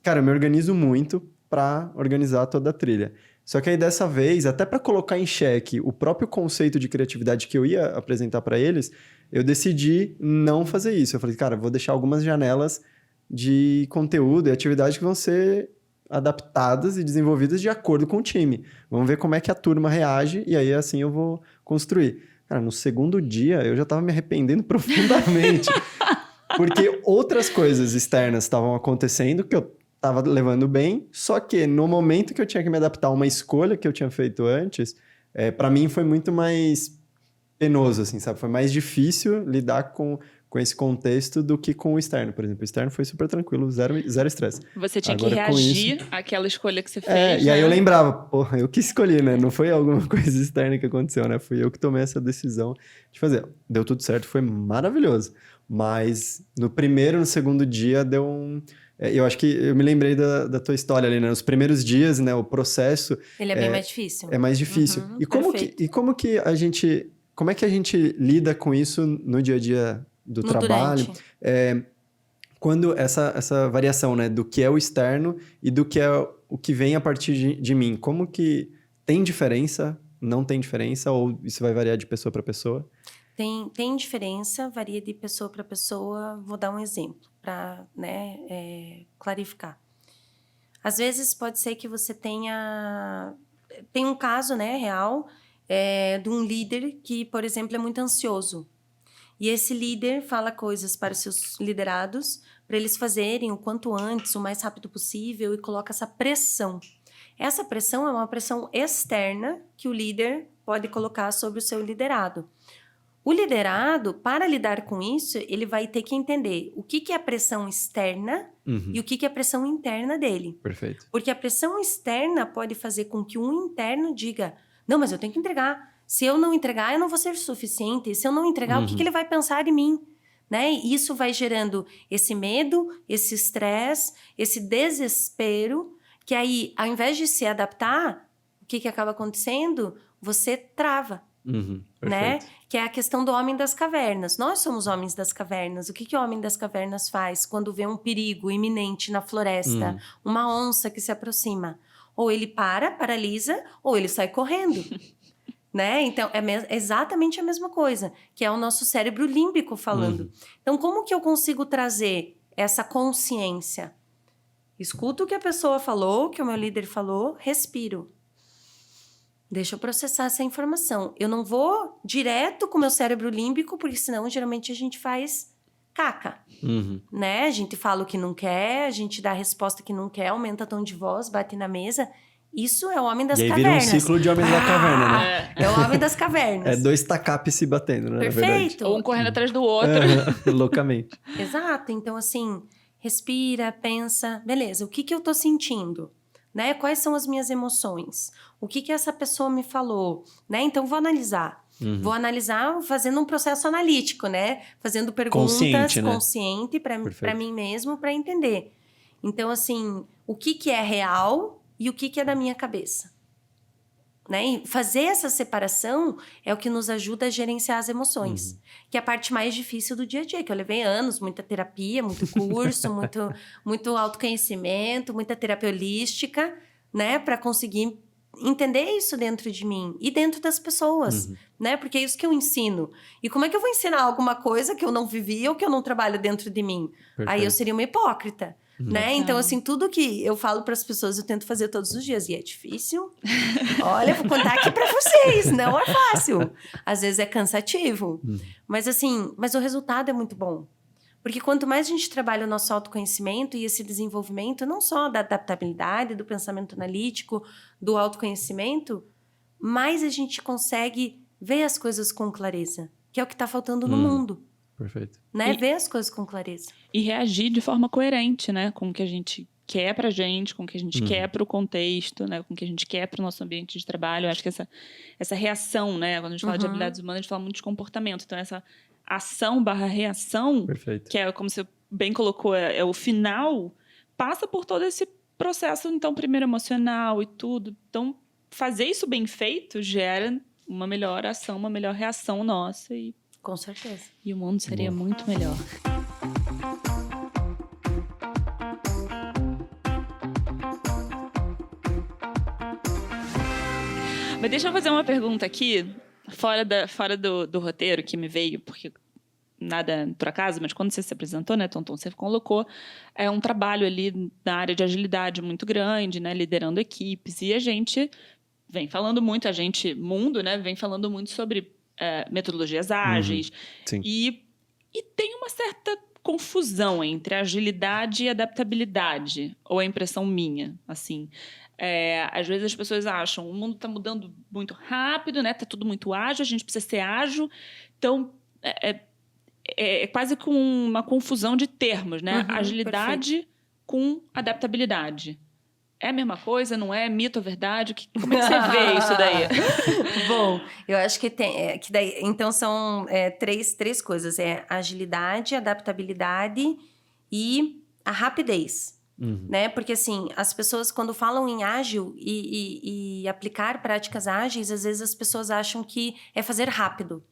Cara, eu me organizo muito para organizar toda a trilha. Só que aí dessa vez, até para colocar em xeque o próprio conceito de criatividade que eu ia apresentar para eles, eu decidi não fazer isso. Eu falei, cara, vou deixar algumas janelas de conteúdo e atividade que vão ser adaptadas e desenvolvidas de acordo com o time. Vamos ver como é que a turma reage e aí assim eu vou construir. Cara, no segundo dia eu já estava me arrependendo profundamente. Porque outras coisas externas estavam acontecendo que eu estava levando bem, só que no momento que eu tinha que me adaptar a uma escolha que eu tinha feito antes, para mim foi muito mais penoso, assim, sabe? Foi mais difícil lidar com esse contexto do que com o externo, por exemplo. O externo foi super tranquilo, zero estresse. Você tinha que reagir àquela escolha que você fez, e aí eu lembrava, porra, eu que escolhi, né? Não foi alguma coisa externa que aconteceu, né? Fui eu que tomei essa decisão de fazer. Deu tudo certo, foi maravilhoso. Mas no primeiro, no segundo dia, deu Eu acho que eu me lembrei da tua história ali, né? Nos primeiros dias, né? O processo... Ele é bem mais difícil. É mais difícil. Como é que a gente lida com isso no dia a dia do trabalho? Quando essa variação, né? Do que é o externo e do que é o que vem a partir de mim. Como que tem diferença? Não tem diferença? Ou isso vai variar de pessoa para pessoa? Tem diferença, varia de pessoa para pessoa. Vou dar um exemplo para clarificar. Às vezes pode ser que você tenha... Tem um caso, né, real, de um líder que, por exemplo, é muito ansioso. E esse líder fala coisas para os seus liderados, para eles fazerem o quanto antes, o mais rápido possível, e coloca essa pressão. Essa pressão é uma pressão externa que o líder pode colocar sobre o seu liderado. O liderado, para lidar com isso, ele vai ter que entender o que é a pressão externa e o que é a pressão interna dele. Perfeito. Porque a pressão externa pode fazer com que um interno diga, não, mas eu tenho que entregar. Se eu não entregar, eu não vou ser suficiente. Se eu não entregar, o que ele vai pensar de mim? Né? E isso vai gerando esse medo, esse estresse, esse desespero, que aí, ao invés de se adaptar, o que acaba acontecendo? Você trava. Né? Que é a questão do homem das cavernas. Nós somos homens das cavernas. O que o homem das cavernas faz quando vê um perigo iminente na floresta? Uma onça que se aproxima. Ou ele paralisa, ou ele sai correndo. Né? Então, é exatamente a mesma coisa, que é o nosso cérebro límbico falando. Então, como que eu consigo trazer essa consciência? Escuto o que a pessoa falou, o que o meu líder falou, respiro. Deixa eu processar essa informação. Eu não vou direto com o meu cérebro límbico, porque senão, geralmente, a gente faz caca. Né? A gente fala o que não quer, a gente dá a resposta que não quer, aumenta tom de voz, bate na mesa. Isso é o homem das cavernas. E aí vira um ciclo de homens da caverna, né? É o homem das cavernas. É 2 tacapes se batendo, né? Perfeito. Ou um correndo atrás do outro. Loucamente. Exato. Então, assim, respira, pensa. Beleza, o que eu tô sentindo? Né? Quais são as minhas emoções? O que essa pessoa me falou? Né? Então, vou analisar. Vou analisar fazendo um processo analítico, né? Fazendo perguntas consciente para mim mesmo, para entender. Então, assim, o que é real e o que é da minha cabeça? Né? E fazer essa separação é o que nos ajuda a gerenciar as emoções. Que é a parte mais difícil do dia a dia, que eu levei anos, muita terapia, muito curso, muito autoconhecimento, muita terapia holística, né? Para conseguir entender isso dentro de mim e dentro das pessoas, né? Porque é isso que eu ensino. E como é que eu vou ensinar alguma coisa que eu não vivi ou que eu não trabalho dentro de mim? Perfeito. Aí eu seria uma hipócrita. Né? Então, assim, tudo que eu falo para as pessoas, eu tento fazer todos os dias. E é difícil. Olha, vou contar aqui para vocês. Não é fácil. Às vezes é cansativo. Mas, assim, o resultado é muito bom. Porque quanto mais a gente trabalha o nosso autoconhecimento e esse desenvolvimento, não só da adaptabilidade, do pensamento analítico, do autoconhecimento, mais a gente consegue ver as coisas com clareza. Que é o que está faltando no mundo. Perfeito. Né? Ver as coisas com clareza. E reagir de forma coerente, né? Com o que a gente quer pra gente, com o que a gente quer pro contexto, né? Com o que a gente quer pro nosso ambiente de trabalho. Eu acho que essa reação, né? Quando a gente fala de habilidades humanas, a gente fala muito de comportamento. Então, essa ação/reação, que é, como você bem colocou, é o final, passa por todo esse processo, então, primeiro emocional e tudo. Então, fazer isso bem feito gera uma melhor ação, uma melhor reação nossa e... Com certeza. E o mundo seria muito melhor. Mas deixa eu fazer uma pergunta aqui, fora do roteiro que me veio, porque nada por acaso, mas quando você se apresentou, né, Tonton, você colocou um trabalho ali na área de agilidade muito grande, né, liderando equipes, e a gente vem falando muito, mundo, né, vem falando muito sobre metodologias ágeis. E tem uma certa confusão entre agilidade e adaptabilidade, ou é impressão minha, assim. Às vezes as pessoas acham, o mundo está mudando muito rápido, né? Está tudo muito ágil, a gente precisa ser ágil. Então, é quase com uma confusão de termos, né? Agilidade com adaptabilidade. É a mesma coisa, não é? Mito ou verdade? Como é que você vê isso daí? Bom, eu acho que tem... então, são três coisas. Agilidade, adaptabilidade e a rapidez. Né? Porque, assim, as pessoas, quando falam em ágil e aplicar práticas ágeis, às vezes as pessoas acham que é fazer rápido.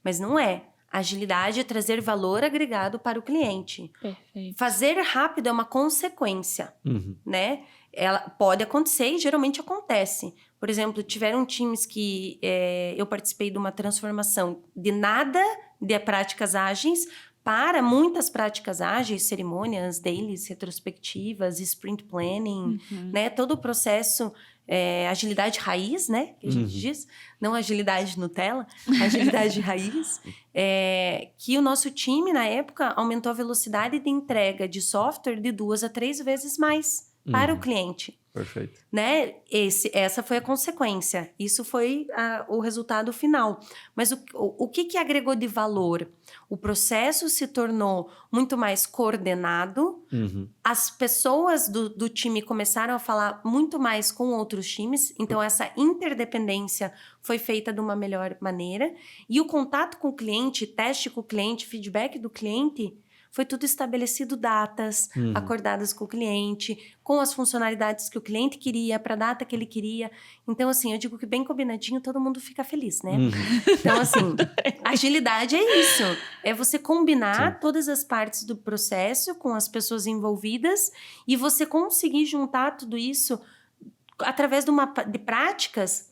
Mas não é. Agilidade é trazer valor agregado para o cliente. Perfeito. Fazer rápido é uma consequência, né? Ela pode acontecer e geralmente acontece. Por exemplo, tiveram times que eu participei de uma transformação de nada de práticas ágeis para muitas práticas ágeis, cerimônias, dailies, retrospectivas, sprint planning, né? Todo o processo, agilidade raiz, né? Que a gente diz, não agilidade Nutella, agilidade raiz. Que o nosso time, na época, aumentou a velocidade de entrega de software de 2 a 3 vezes mais para o cliente. Perfeito. Né? Essa foi a consequência. Isso foi o resultado final. Mas o que agregou de valor? O processo se tornou muito mais coordenado. As pessoas do time começaram a falar muito mais com outros times. Então, essa interdependência foi feita de uma melhor maneira. E o contato com o cliente, teste com o cliente, feedback do cliente... Foi tudo estabelecido datas, acordadas com o cliente, com as funcionalidades que o cliente queria, para a data que ele queria. Então, assim, eu digo que bem combinadinho, todo mundo fica feliz, né? Então, assim, agilidade é isso. É você combinar todas as partes do processo com as pessoas envolvidas e você conseguir juntar tudo isso através de práticas,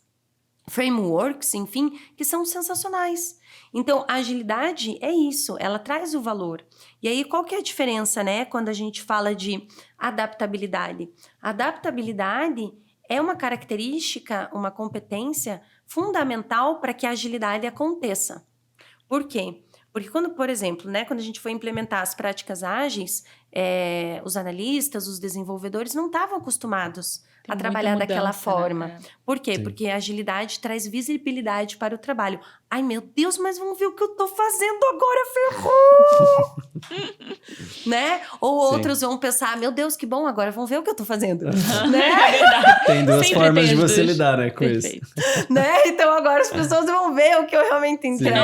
frameworks, enfim, que são sensacionais. Então, a agilidade é isso, ela traz o valor. E aí, qual que é a diferença, né, quando a gente fala de adaptabilidade? A adaptabilidade é uma característica, uma competência fundamental para que a agilidade aconteça. Por quê? Porque quando, por exemplo, né, quando a gente foi implementar as práticas ágeis, os analistas, os desenvolvedores não estavam acostumados a trabalhar daquela forma. Né? Por quê? Porque a agilidade traz visibilidade para o trabalho. Ai, meu Deus, mas vão ver o que eu tô fazendo agora, ferrou! Né? Ou outros vão pensar, meu Deus, que bom, agora vão ver o que eu tô fazendo. Né? É verdade. Tem duas Sempre formas tem de as você duas. lidar, né, com Perfeito. isso. Né? Então agora as pessoas vão ver o que eu realmente entrego.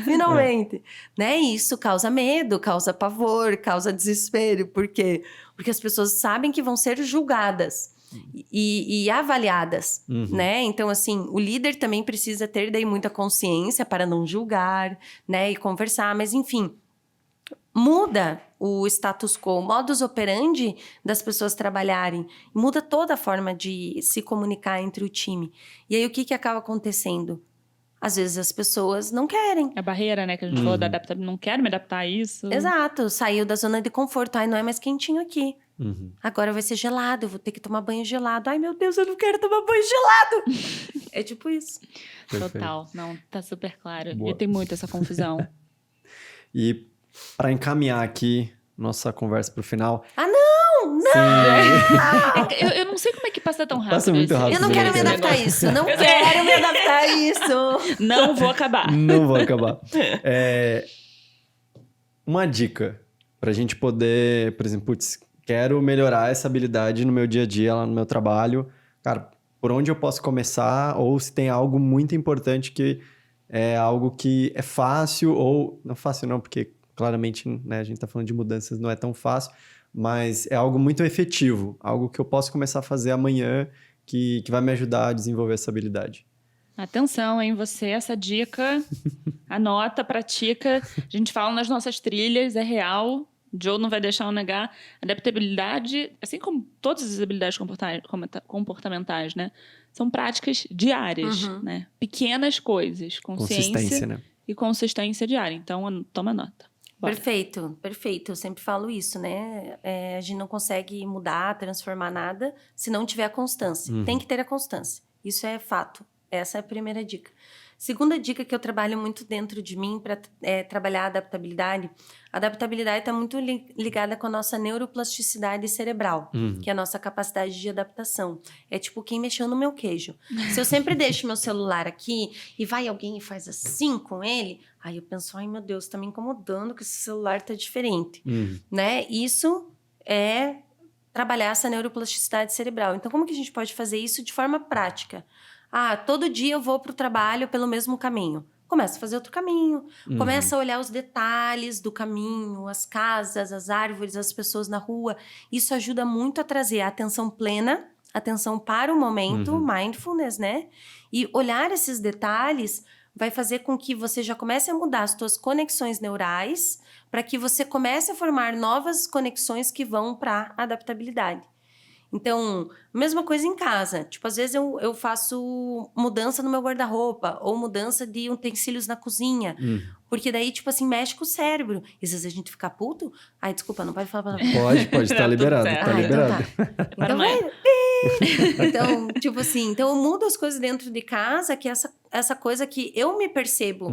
Finalmente. Né? E isso causa medo, causa pavor, causa desespero. Por quê? Porque as pessoas sabem que vão ser julgadas e avaliadas, né? Então, assim, o líder também precisa ter daí muita consciência para não julgar, né? E conversar, mas enfim, muda o status quo, o modus operandi das pessoas trabalharem, muda toda a forma de se comunicar entre o time. E aí, o que acaba acontecendo? Às vezes as pessoas não querem. A barreira, né, que a gente falou da adaptabilidade. Não quero me adaptar a isso. Exato, saiu da zona de conforto. Ai, não é mais quentinho aqui. Agora vai ser gelado, eu vou ter que tomar banho gelado. Ai, meu Deus, eu não quero tomar banho gelado. É tipo isso. Perfeito. Total. Não, tá super claro. Boa. E tem muito essa confusão. E para encaminhar aqui nossa conversa pro final... Ah, não! Eu não sei como é que passa tão rápido. Passa muito rápido. Eu não quero me adaptar a isso. Não quero me adaptar a isso. Não vou acabar. Não vou acabar. Uma dica pra gente poder, por exemplo, putz, quero melhorar essa habilidade no meu dia a dia, lá no meu trabalho. Cara, por onde eu posso começar? Ou se tem algo muito importante que é algo que é fácil ou... Não fácil não, porque claramente, né, a gente tá falando de mudanças, não é tão fácil. Mas é algo muito efetivo. Algo que eu posso começar a fazer amanhã que vai me ajudar a desenvolver essa habilidade. Atenção, hein? Você, essa dica, anota, pratica. A gente fala nas nossas trilhas, é real. Joe não vai deixar eu negar. Adaptabilidade, assim como todas as habilidades comportamentais, né? São práticas diárias, né? Pequenas coisas. Consistência, né? E consistência diária. Então, toma nota. Bora. Perfeito, perfeito. Eu sempre falo isso, né? A gente não consegue mudar, transformar nada se não tiver a constância. Tem que ter a constância. Isso é fato. Essa é a primeira dica. Segunda dica que eu trabalho muito dentro de mim para trabalhar a adaptabilidade. A adaptabilidade está muito ligada com a nossa neuroplasticidade cerebral, que é a nossa capacidade de adaptação. É tipo quem mexeu no meu queijo. Se eu sempre deixo meu celular aqui e vai alguém e faz assim com ele, aí eu penso, ai meu Deus, está me incomodando que esse celular está diferente. Né? Isso é trabalhar essa neuroplasticidade cerebral. Então, como que a gente pode fazer isso de forma prática? Ah, todo dia eu vou para o trabalho pelo mesmo caminho. começa a fazer outro caminho. Começa a olhar os detalhes do caminho, as casas, as árvores, as pessoas na rua. Isso ajuda muito a trazer a atenção plena, atenção para o momento, mindfulness, né? E olhar esses detalhes vai fazer com que você já comece a mudar as suas conexões neurais para que você comece a formar novas conexões que vão para a adaptabilidade. Então, mesma coisa em casa. Tipo, às vezes eu faço mudança no meu guarda-roupa ou mudança de utensílios na cozinha. Porque daí, tipo assim, mexe com o cérebro. E às vezes a gente fica puto. Ai, desculpa, não pode falar. Pode, tá liberado, tá liberado. Então, então, tipo assim, então eu mudo as coisas dentro de casa, que é essa coisa que eu me percebo.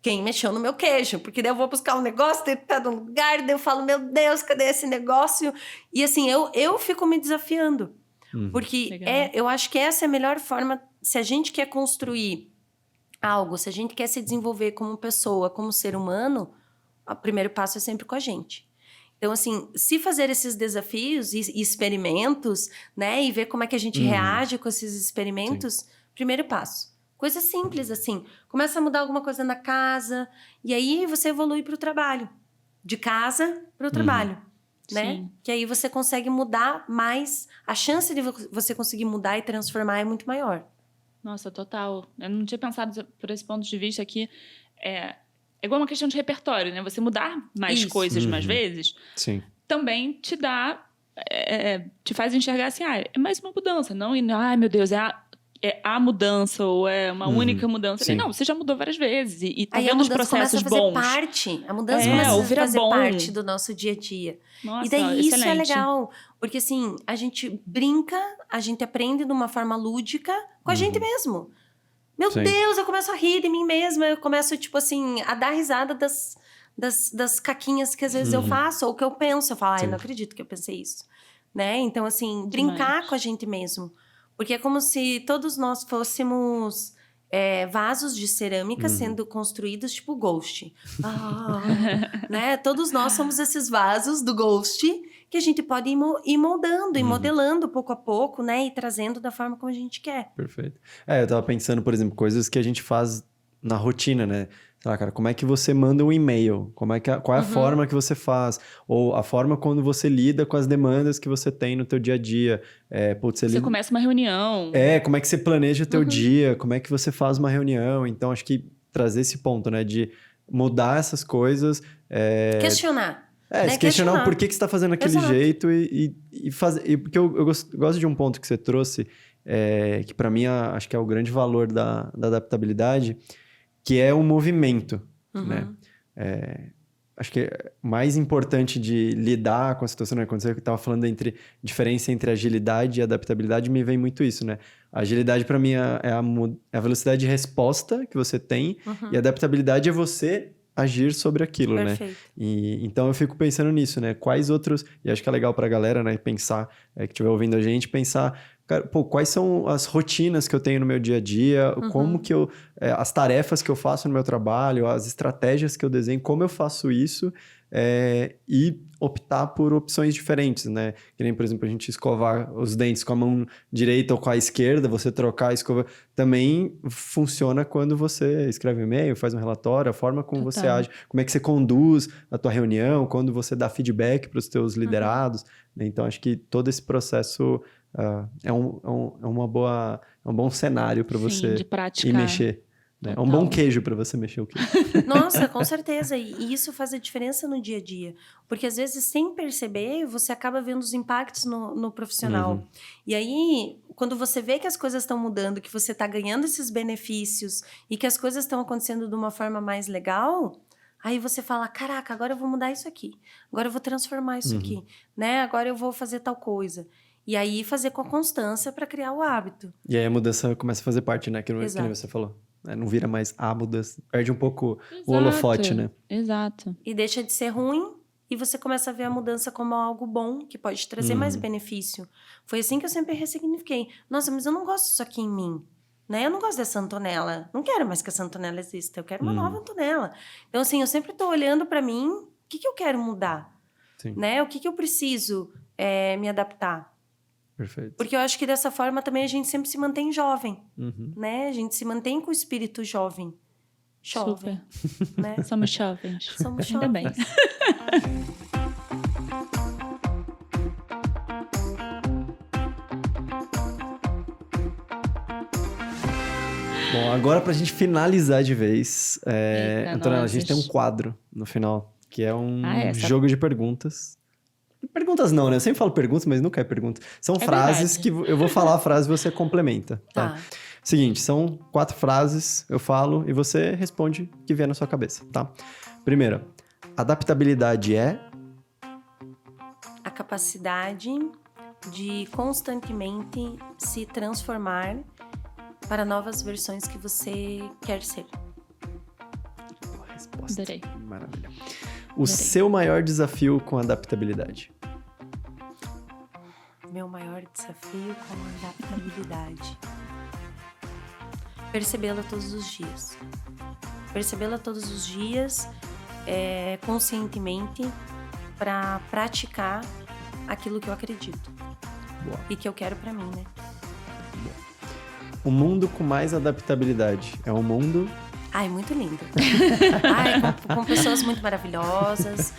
Quem mexeu no meu queijo, porque daí eu vou buscar um negócio, daí tá num lugar, daí eu falo, meu Deus, cadê esse negócio? E assim, eu fico me desafiando. Porque eu acho que essa é a melhor forma, se a gente quer construir algo, se a gente quer se desenvolver como pessoa, como ser humano, o primeiro passo é sempre com a gente. Então, assim, se fazer esses desafios e experimentos, né, e ver como é que a gente reage com esses experimentos, primeiro passo. Coisa simples, assim. Começa a mudar alguma coisa na casa, e aí você evolui para o trabalho. De casa para o trabalho, né? Sim. Que aí você consegue mudar mais. A chance de você conseguir mudar e transformar é muito maior. Nossa, total. Eu não tinha pensado por esse ponto de vista aqui. É igual uma questão de repertório, né? Você mudar mais coisas mais vezes, também te dá... te faz enxergar assim, é mais uma mudança. Não, ai, meu Deus, é a mudança ou é uma única mudança. Não, você já mudou várias vezes e tá vendo os processos bons. A mudança começa a fazer bom. parte do nosso dia a dia. Nossa, e daí excelente. isso é legal, porque assim, a gente brinca, a gente aprende de uma forma lúdica com a gente mesmo. Meu Deus, eu começo a rir de mim mesma, eu começo, tipo assim, a dar risada das caquinhas que às vezes eu faço, ou que eu penso. Eu falo, não acredito que eu pensei isso. Né? Então, assim, brincar com a gente mesmo. Porque é como se todos nós fôssemos vasos de cerâmica sendo construídos tipo Ghost. Né? Todos nós somos esses vasos do Ghost que a gente pode ir moldando e modelando pouco a pouco, né? E trazendo da forma como a gente quer. Perfeito. Eu tava pensando, por exemplo, coisas que a gente faz na rotina, né? Sei lá, cara, como é que você manda um e-mail? Qual é a forma que você faz? Ou a forma quando você lida com as demandas que você tem no teu dia a dia. Você começa uma reunião. Como é que você planeja o teu dia? Como é que você faz uma reunião? Então, acho que trazer esse ponto, né? De mudar essas coisas. Questionar. Se questionar o porquê que você está fazendo daquele jeito e fazer... Porque eu gosto de um ponto que você trouxe, que para mim acho que é o grande valor da adaptabilidade, que é o movimento, né? Acho que o mais importante de lidar com a situação, né? Quando você estava falando diferença entre agilidade e adaptabilidade, me vem muito isso, né? A agilidade, para mim, é a velocidade de resposta que você tem, e a adaptabilidade é você agir sobre aquilo, Perfeito. Né? E então eu fico pensando nisso, né? Quais outros... E acho que é legal pra galera, né? Pensar, que estiver ouvindo a gente, pensar... Cara, quais são as rotinas que eu tenho no meu dia a dia? Como que as tarefas que eu faço no meu trabalho, as estratégias que eu desenho, como eu faço isso e optar por opções diferentes, né? Que nem, por exemplo, a gente escovar os dentes com a mão direita ou com a esquerda, você trocar a escova, também funciona quando você escreve e-mail, faz um relatório, a forma como você age, como é que você conduz a tua reunião, quando você dá feedback para os teus liderados, né? Então, acho que todo esse processo é um bom cenário para você ir mexer. Né? É um bom queijo para você mexer o queijo. Nossa, com certeza. E isso faz a diferença no dia a dia. Porque, às vezes, sem perceber, você acaba vendo os impactos no profissional. E aí, quando você vê que as coisas estão mudando, que você está ganhando esses benefícios e que as coisas estão acontecendo de uma forma mais legal... Aí você fala, caraca, agora eu vou mudar isso aqui. Agora eu vou transformar isso aqui. Né? Agora eu vou fazer tal coisa. E aí fazer com a constância para criar o hábito. E aí a mudança começa a fazer parte, né? Que nem você falou. Não vira mais a mudança. Perde um pouco o holofote, né? Exato. E deixa de ser ruim e você começa a ver a mudança como algo bom, que pode trazer mais benefício. Foi assim que eu sempre ressignifiquei. Nossa, mas eu não gosto disso aqui em mim. Né? Eu não gosto dessa Antonella. Não quero mais que essa Antonella exista. Eu quero uma nova Antonella. Então, assim, eu sempre estou olhando para mim. O que eu quero mudar? Né? O que eu preciso me adaptar? Perfeito. Porque eu acho que dessa forma também a gente sempre se mantém jovem. Né? A gente se mantém com o espírito jovem. Chove. Super. Né? Somos jovens. Somos Ainda bem. jovens. Bom, agora pra gente finalizar de vez, Eita, Antonella, a gente tem um nozes. quadro no final, que é um essa- jogo de perguntas. Perguntas não, né? Eu sempre falo perguntas, mas nunca é pergunta. São frases verdade. que eu vou falar a frase e você complementa, tá? Tá. Seguinte, são 4 frases, eu falo e você responde o que vier na sua cabeça, tá? Primeira, adaptabilidade é... A capacidade de constantemente se transformar para novas versões que você quer ser. Boa resposta. Adorei. Maravilha. O seu maior desafio com adaptabilidade? Meu maior desafio com a adaptabilidade. Percebê-la todos os dias. Percebê-la todos os dias, conscientemente, para praticar aquilo que eu acredito. Boa. E que eu quero para mim, né? O mundo com mais adaptabilidade é um mundo... Ai, muito lindo. Ai, com pessoas muito maravilhosas,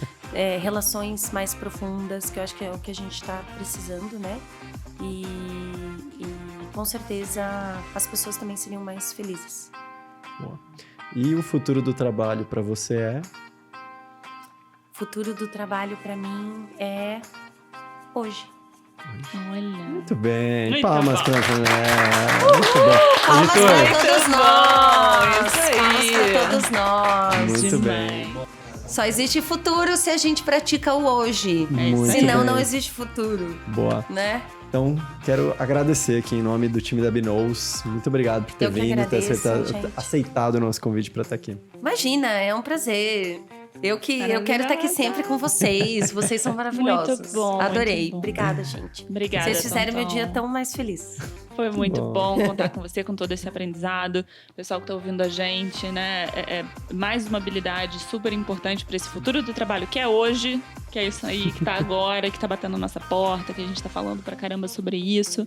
relações mais profundas, que eu acho que é o que a gente está precisando, né? E com certeza as pessoas também seriam mais felizes. Boa. E o futuro do trabalho para você é? O futuro do trabalho para mim é hoje. Olha. Muito bem. Muito Palmas bom. para Muito bom. Palmas Editor. para todos Muito nós! bom, isso aí. Palmas para todos nós! Muito Demais. bem. Só existe futuro se a gente pratica o hoje. Muito Senão bem. não existe futuro, Boa. né? Então, quero agradecer aqui em nome do time da Binous. Muito obrigado por ter Eu que vindo, ter agradeço, gente. aceitado o nosso convite para estar aqui. Imagina, é um prazer. Eu quero estar aqui sempre com vocês. Vocês são maravilhosos. Muito bom, Adorei. muito bom. Obrigada, gente. Obrigada, Vocês fizeram meu Tonton. dia tão mais feliz. Foi muito Bom. bom contar com você, com todo esse aprendizado. O pessoal que está ouvindo a gente, né? É mais uma habilidade super importante para esse futuro do trabalho, que é hoje, que é isso aí, que tá agora, que tá batendo na nossa porta, que a gente tá falando pra caramba sobre isso.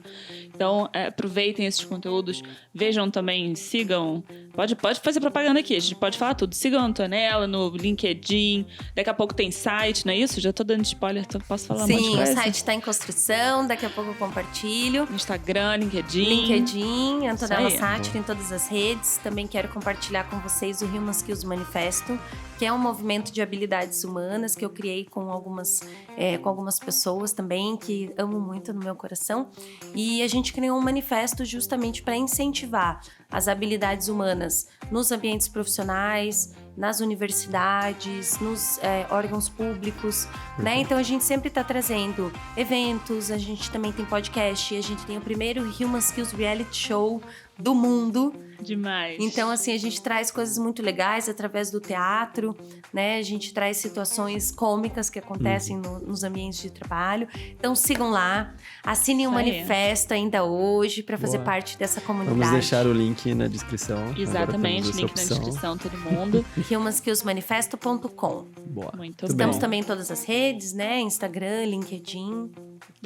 Então, aproveitem esses conteúdos, vejam também, sigam. Pode fazer propaganda aqui, a gente pode falar tudo. Sigam a Antonella no LinkedIn. Daqui a pouco tem site, não é isso? Já tô dando spoiler, então posso falar mais Sim, o coisa? site está em construção. Daqui a pouco eu compartilho. Instagram, LinkedIn. LinkedIn, Antonella Isso aí. Sátiro em todas as redes. Também quero compartilhar com vocês o Human Skills Manifesto, que é um movimento de habilidades humanas que eu criei com algumas pessoas também que amo muito no meu coração. E a gente criou um manifesto justamente para incentivar as habilidades humanas nos ambientes profissionais, nas universidades, nos órgãos públicos, né? Então a gente sempre está trazendo eventos, a gente também tem podcast, a gente tem o primeiro Human Skills Reality Show do mundo. Demais. Então, assim, a gente traz coisas muito legais através do teatro, né? A gente traz situações cômicas que acontecem nos ambientes de trabalho. Então, sigam lá, assinem o Isso aí. manifesto ainda hoje para fazer Boa. parte dessa comunidade. Vamos deixar o link na descrição. Agora Exatamente, temos essa link na opção. descrição, todo mundo. humanskillsmanifesto.com. Boa. Muito Estamos bom. também em todas as redes, né? Instagram, LinkedIn.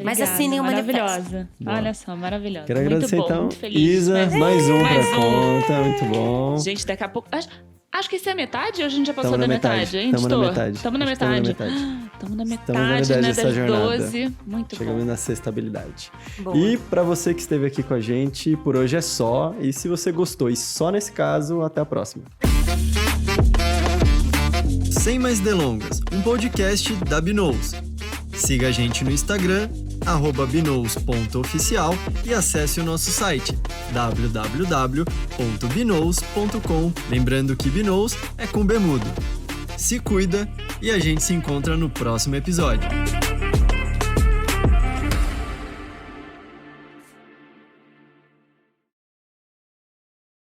Mas Obrigada, assinem o manifesto. maravilhosa. Boa. Olha só, maravilhosa. Quero muito agradecer bom, então, muito feliz. Isa, Mas- mais um mais pra um. conta, muito bom. Gente, daqui a pouco... Acho que isso é a metade ou a gente já passou Tamo da na metade, metade, hein, tamo na editor? metade. Tamo na Acho que tamo na metade. metade. Tamo na metade, Estamos na metade né, dessa das jornada. 12. Muito Chegamos bom. na sexta habilidade. Boa. E pra você que esteve aqui com a gente, por hoje é só. E se você gostou, e só nesse caso, até a próxima. Sem mais delongas, um podcast da Binous. Siga a gente no Instagram, @binous.oficial e acesse o nosso site www.binous.com. Lembrando que Binous é com B mudo. Se cuida e a gente se encontra no próximo episódio.